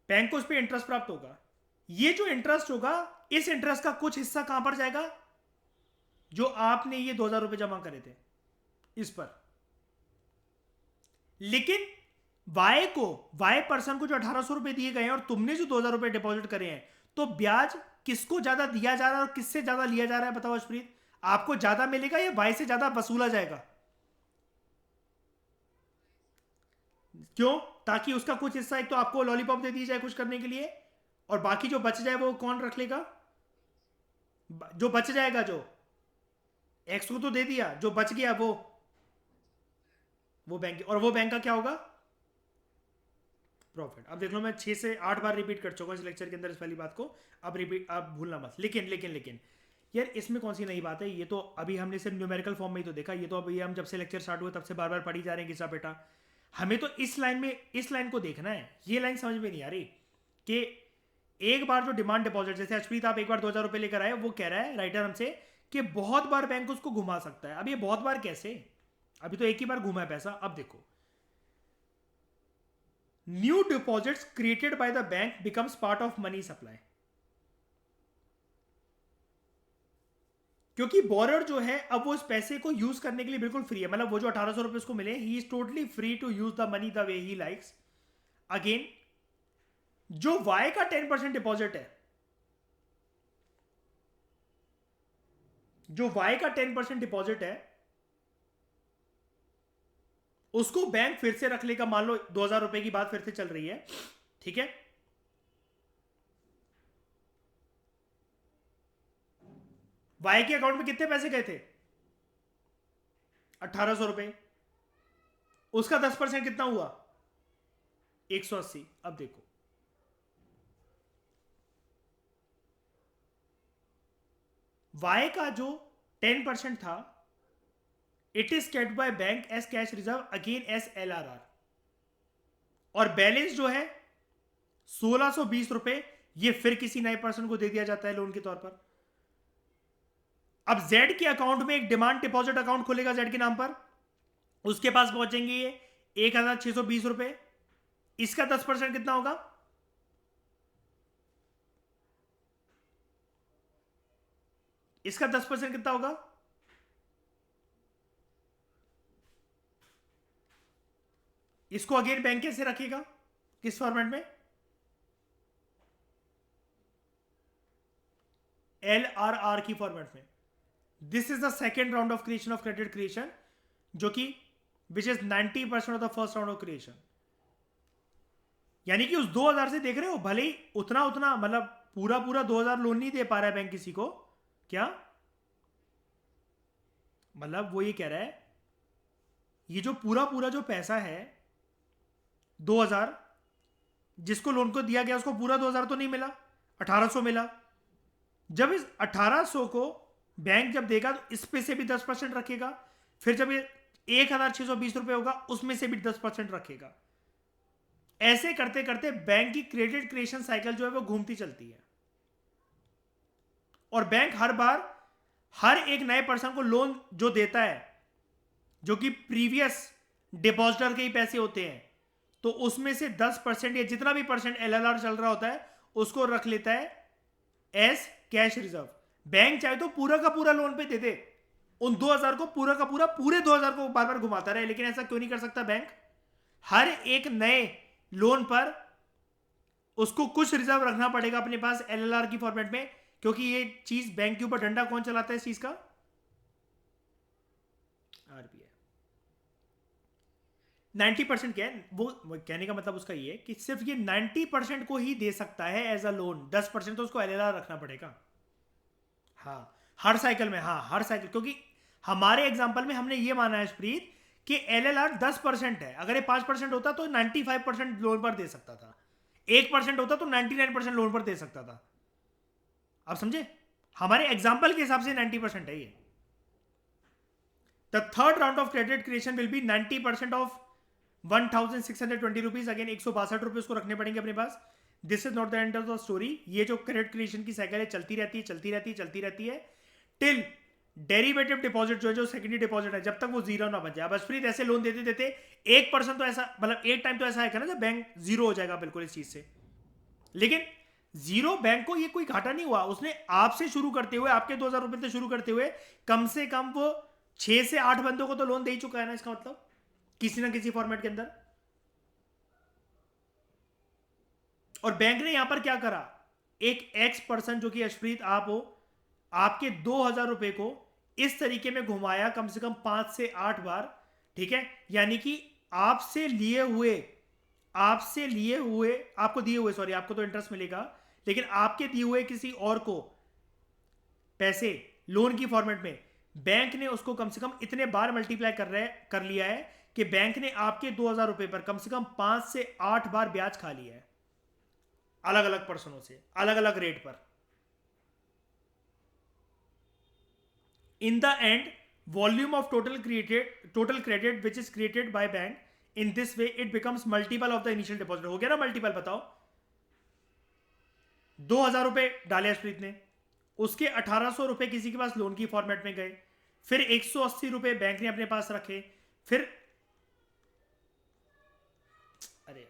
बैंक को उस पर इंटरेस्ट प्राप्त होगा। ये जो इंटरेस्ट होगा, इस इंटरेस्ट का कुछ हिस्सा कहां पर जाएगा, जो आपने ये 2,000 रुपए जमा करे थे इस पर। लेकिन वाई पर्सन को जो 1800 रुपए दिए गए हैं और तुमने जो 2,000 रुपए डिपॉजिट करे हैं, तो ब्याज किसको ज्यादा दिया जा रहा है और किससे ज्यादा लिया जा रहा है बताओ अश्प्रीत? आपको ज्यादा मिलेगा या वाई से ज्यादा वसूला जाएगा? क्यों? ताकि उसका कुछ हिस्सा, एक तो आपको लॉलीपॉप दे दी जाए कुछ करने के लिए, और बाकी जो बच जाए वो कौन रख लेगा? जो बच जाएगा, जो एक्स को तो दे दिया, जो बच गया वो बैंक, और वो बैंक का क्या होगा? प्रॉफिट। अब देख लो, मैं 6 से 8 बार रिपीट कर चुका हूं इस लेक्चर के अंदर इस वाली बात को। अब रिपीट, अब भूलना मत। लेकिन लेकिन लेकिन यार इसमें कौन सी नई बात है? ये तो अभी हमने सिर्फ न्यूमेरिकल फॉर्म में ही तो देखा। ये तो अभी हम जब से लेक्चर स्टार्ट हुआ तब से बार बार पढ़ी जा रहे हैं घिसा बेटा। हमें तो इस लाइन में, इस लाइन को देखना है। ये लाइन समझ में नहीं आ रही कि एक बार जो डिमांड डिपॉजिट, जैसे अश्प्रीत आप एक बार 2,000 रुपए लेकर आए, वो कह रहा है राइटर हमसे कि बहुत बार बैंक उसको घुमा सकता है। अब ये बहुत बार कैसे? अभी तो एक ही बार घुमा है पैसा। अब देखो, new deposits created by the bank becomes part of money supply. क्योंकि बोरर जो है अब वो इस पैसे को यूज करने के लिए बिल्कुल फ्री है। मतलब वो जो 1,800 रुपए उसको मिले, he is totally free to use the money the way he likes. Again, जो वाई का 10% डिपॉजिट है, जो वाई का 10% डिपॉजिट है, उसको बैंक फिर से रख लेगा। मान लो 2,000 रुपए की बात फिर से चल रही है, ठीक है? वाई के अकाउंट में कितने पैसे गए थे? 1,800 रुपए। उसका 10% कितना हुआ? 180। अब देखो, वाई का जो 10% था, it is kept by bank as cash reserve again as LRR, और बैलेंस जो है 1,620 रुपए, ये फिर किसी नए पर्सन को दे दिया जाता है लोन के तौर पर। अब जेड के अकाउंट में एक डिमांड डिपॉजिट अकाउंट खुलेगा जेड के नाम पर, उसके पास पहुंचेंगे ये 1,620 रुपए। इसका 10% कितना होगा? इसका 10% कितना होगा? इसको अगेन बैंक कैसे रखेगा? किस फॉर्मेट में? LRR की फॉर्मेट में। This is the second round of creation of credit creation, जो कि which is 90% of the first round of creation. यानी कि उस 2,000 से देख रहे हो, भले ही उतना उतना, मतलब पूरा पूरा 2,000 लोन नहीं दे पा रहा है बैंक किसी को। क्या मतलब? वो ये कह रहा है, ये जो पूरा पूरा जो पैसा है 2,000 जिसको लोन को दिया गया, उसको पूरा 2,000 तो नहीं मिला, 1,800 मिला। जब इस 1,800 को बैंक जब देगा तो इस पे से भी 10% रखेगा। फिर जब ये 1,620 रुपए होगा, उसमें से भी 10% रखेगा। ऐसे करते करते बैंक की क्रेडिट क्रिएशन साइकिल जो है वो घूमती चलती है। और बैंक हर बार हर एक नए पर्सन को लोन जो देता है, जो कि प्रीवियस डिपॉजिटर के ही पैसे होते हैं, तो उसमें से 10% या जितना भी परसेंट LLR चल रहा होता है, उसको रख लेता है एज कैश रिजर्व। बैंक चाहे तो पूरा का पूरा लोन पे दे दे, उन 2,000 को पूरा का पूरा, पूरे 2,000 को बार बार घुमाता रहे। लेकिन ऐसा क्यों नहीं कर सकता बैंक? हर एक नए लोन पर उसको कुछ रिजर्व रखना पड़ेगा अपने पास LLR की फॉर्मेट में, क्योंकि ये चीज बैंक के ऊपर डंडा कौन चलाता है इस चीज का? RBI। 90% क्या है वो कहने का मतलब उसका ये है कि सिर्फ ये 90% को ही दे सकता है एज अ लोन, 10% तो उसको LLR रखना पड़ेगा। हाँ, हर साइकिल में। हाँ, हर साइकिल, क्योंकि हमारे एग्जांपल में हमने ये माना है प्रीत कि LLR 10% है। अगर ये 5% होता तो 95% लोन पर दे सकता था, 1% होता तो 99% लोन पर दे सकता था। आप समझे? हमारे एग्जाम्पल के हिसाब से 90% है ये। The third round of credit creation will be 90% of 1,620 rupees. Again 162 रुपए उसको रखने पड़ेंगे अपने पास। This is not the end of the story. ये जो क्रेडिट क्रिएशन की साइकिल है चलती रहती है, चलती रहती है, चलती रहती है, टिल डेरिवेटिव डिपॉजिट जो सेकेंडरी डिपॉजिट है, जब तक वो जीरो ना बन जाए। बस फ्री ऐसे लोन देते देते 1% तो ऐसा, मतलब एक टाइम तो ऐसा आएगा ना जब बैंक जीरो हो जाएगा बिल्कुल इस चीज से। लेकिन जीरो बैंक को ये कोई घाटा नहीं हुआ। उसने आपसे शुरू करते हुए, आपके 2,000 रुपए से शुरू करते हुए, कम से कम वो 6 से 8 बंदों को तो लोन दे ही चुका है ना, इसका मतलब किसी ना किसी फॉर्मेट के अंदर। और बैंक ने यहां पर क्या करा, एक एक्स पर्सन जो कि अशप्रीत आप हो, आपके 2,000 रुपए को इस तरीके में घुमाया कम से कम 5 से 8 बार, ठीक है? यानी कि आपसे लिए हुए आपको दिए हुए, सॉरी, आपको तो इंटरेस्ट मिलेगा, लेकिन आपके दिए हुए किसी और को पैसे लोन की फॉर्मेट में बैंक ने उसको कम से कम इतने बार मल्टीप्लाई कर लिया है कि बैंक ने आपके 2,000 रुपए पर कम से कम 5 से 8 बार ब्याज खा लिया है, अलग अलग पर्सनों से अलग अलग रेट पर। In the end, volume of total credit which is created by bank, in this way it becomes multiple of the initial deposit। हो गया ना मल्टीपल? बताओ, 2,000 रुपए डाले अर्शप्रीत ने, उसके 1,800 रुपए किसी के पास लोन की फॉर्मेट में गए, फिर 180 रुपए बैंक ने अपने पास रखे, फिर अरे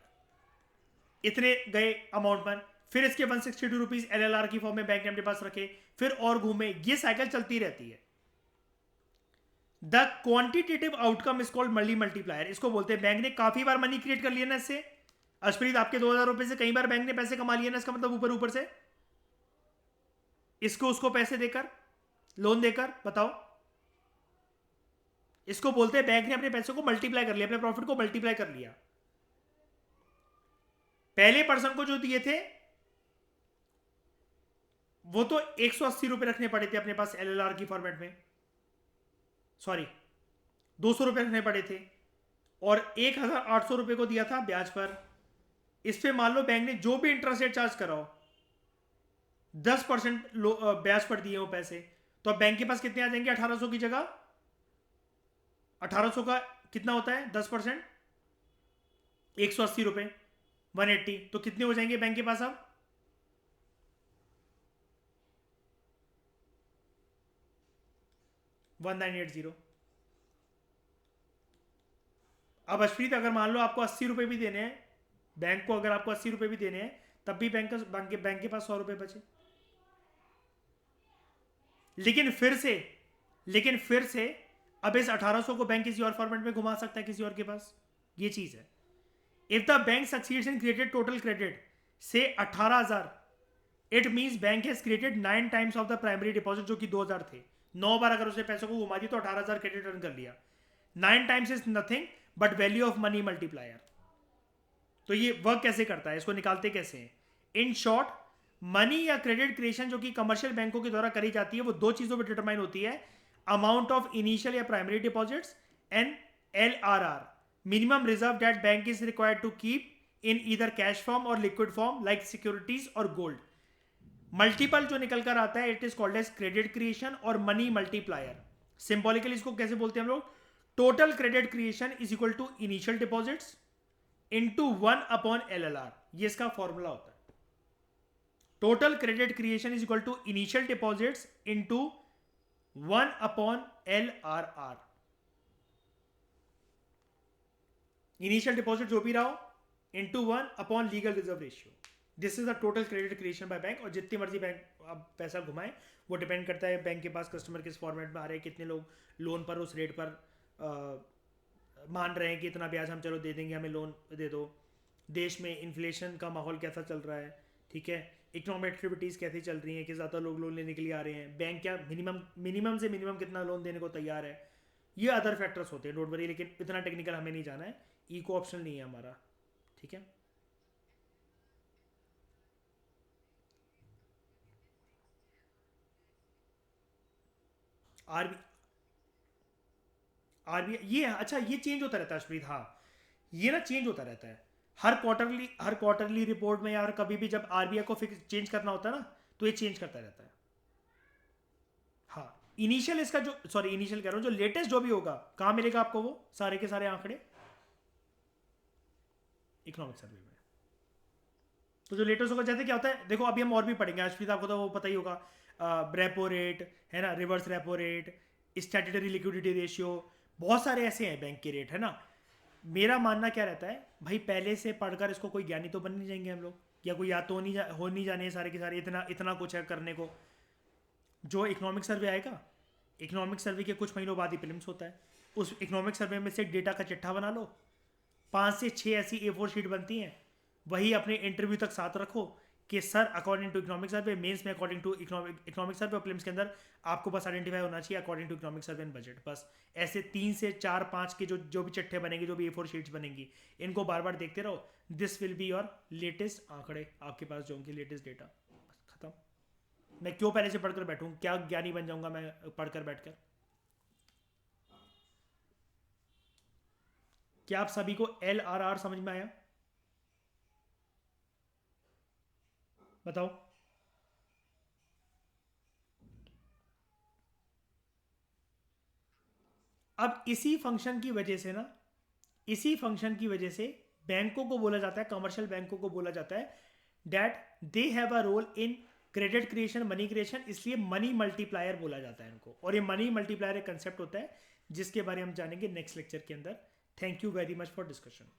इतने गए अमाउंट पर, फिर इसके 162 रुपीज LLR की फॉर्म में बैंक ने अपने पास रखे, फिर और घूमे, ये साइकिल चलती रहती है। The quantitative outcome is called money multiplier. इसको बोलते हैं, बैंक ने काफी बार मनी क्रिएट कर लिया ना इससे। अर्शप्रीत, आपके 2,000 रुपए से कई बार बैंक ने पैसे कमा लिए ना, इसका मतलब ऊपर ऊपर से इसको उसको पैसे देकर, लोन देकर। बताओ, इसको बोलते हैं बैंक ने अपने पैसे को मल्टीप्लाई कर लिया, अपने प्रॉफिट को मल्टीप्लाई कर लिया। पहले पर्सन को जो दिए थे वो तो 180 रुपए रखने पड़े थे अपने पास LLR की फॉर्मेट में, सॉरी 200 रुपए रखने पड़े थे, और 1,800 रुपए को दिया था ब्याज पर। इस पे मान लो बैंक ने जो भी इंटरेस्ट रेट चार्ज कराओ, 10% ब्याज पर दिए वो पैसे, तो अब बैंक के पास कितने आ जाएंगे? 1,800 की जगह 1,800 का कितना होता है? 10%, 180 रुपए, 180, तो कितने हो जाएंगे बैंक के पास अब? $1980। अब अर्शप्रीत, अगर मान लो आपको 80 रुपए भी देने हैं बैंक को, अगर आपको 80 रुपए भी देने हैं, तब भी बैंक के पास 100 रुपए बचे। लेकिन फिर से अब इस 1,800 को बैंक किसी और फॉर्मेट में घुमा सकता है किसी और के पास। ये चीज है। If the bank succeeds in created total credit से 18,000, it means bank has created 9 times of the primary deposit, जो कि 2,000 थे। 9 बार अगर उसने पैसों को घुमा दिया तो 18,000 क्रेडिट अर्न कर लिया। 9 times is nothing but value of money multiplier. तो ये वर्क कैसे करता है, इसको निकालते कैसे हैं? इन शॉर्ट, मनी या क्रेडिट क्रिएशन जो कि कमर्शियल बैंकों के द्वारा करी जाती है, वो दो चीजों पर डिटरमाइन होती है: अमाउंट ऑफ इनिशियल या primary deposits and LRR, minimum reserve that bank is required to keep in either cash form और लिक्विड फॉर्म लाइक सिक्योरिटीज और गोल्ड। मल्टीपल जो निकल कर आता है, it is called as credit creation और money multiplier. Symbolically इसको कैसे बोलते हैं हम लोग? Total credit creation is equal to initial deposits into 1/LLR। ये इसका फॉर्मूला होता है। Total credit creation is equal to initial deposits into 1/LRR। Initial deposit जो भी रहा हो into 1 legal reserve ratio. This is the total credit creation by bank. और जितनी मर्जी बैंक अब पैसा घुमाए, वो डिपेंड करता है बैंक के पास कस्टमर किस फॉर्मेट में आ रहे हैं, कितने लोग लोन पर उस रेट पर मान रहे हैं कि इतना ब्याज हम चलो दे देंगे, हमें लोन दे दो। देश में इन्फ्लेशन का माहौल कैसा चल रहा है, ठीक है, इकोनॉमिक एक्टिविटीज़ कैसी चल रही हैं, कि ज़्यादा लोग लोन लेने के लिए आ रहे हैं, बैंक क्या मिनिमम से मिनिमम कितना लोन देने को तैयार है। ये अदर फैक्टर्स होते हैं, डोंट वरी, लेकिन इतना टेक्निकल हमें नहीं जाना है, इको ऑप्शनल नहीं है हमारा, ठीक है। आरबीआई ये अच्छा, ये चेंज होता रहता है अर्शप्रीत। हाँ, ये ना चेंज होता रहता है हर क्वार्टरली रिपोर्ट में, या कभी भी जब आरबीआई को फिक्स चेंज करना होता है ना, तो ये चेंज करता रहता है। हाँ, इनिशियल इसका जो, सॉरी इनिशियल कह रहा हूँ, जो लेटेस्ट जो भी होगा, कहाँ मिलेगा आपको वो सारे के सारे आंकड़े? इकोनॉमिक सर्वे में। तो जो लेटेस्ट होगा, जैसे क्या होता है, देखो अभी हम और भी पढ़ेंगे अर्शप्रीत, आपको तो वो पता ही होगा, रेपो रेट है ना, reverse repo rate, statutory liquidity ratio, बहुत सारे ऐसे हैं बैंक के रेट, है ना। मेरा मानना क्या रहता है भाई, पहले से पढ़कर इसको कोई ज्ञानी तो बन नहीं जाएंगे हम लोग, या कोई याद तो हो नहीं जाने सारे के सारे, इतना कुछ है करने को। जो इकोनॉमिक सर्वे आएगा, इकोनॉमिक सर्वे के कुछ महीनों बाद ही प्रीलिम्स होता है, उस इकोनॉमिक सर्वे में से डेटा का चिट्ठा बना लो, 5 से 6 ऐसी A4 शीट बनती हैं, वही अपने इंटरव्यू तक साथ रखो, कि sir according to economic survey, mains में अकॉर्डिंग टू इकोनॉमिक सर्वे और प्रीलिम्स के अंदर आपको बस आइडेंटिफाई होना चाहिए according to economic survey and budget. बस ऐसे 3 से 4 5 के जो भी चिट्ठे बनेंगे, जो भी A4 शीट्स बनेंगी, इनको बार बार देखते रहो। This will be your latest आंकड़े आपके पास जो उनकी लेटेस्ट डेटा। बस खत्म। मैं क्यों पहले से पढ़कर बैठूं? क्या ज्ञानी बन जाऊंगा मैं पढ़कर बैठकर? क्या आप सभी को LRR समझ में आया? बताओ। अब इसी फंक्शन की वजह से ना, इसी फंक्शन की वजह से बैंकों को बोला जाता है, कमर्शियल बैंकों को बोला जाता है that they have a role in credit creation, money creation, इसलिए मनी मल्टीप्लायर बोला जाता है इनको। और ये मनी मल्टीप्लायर एक कंसेप्ट होता है जिसके बारे में हम जानेंगे नेक्स्ट लेक्चर के अंदर। Thank you very much for discussion.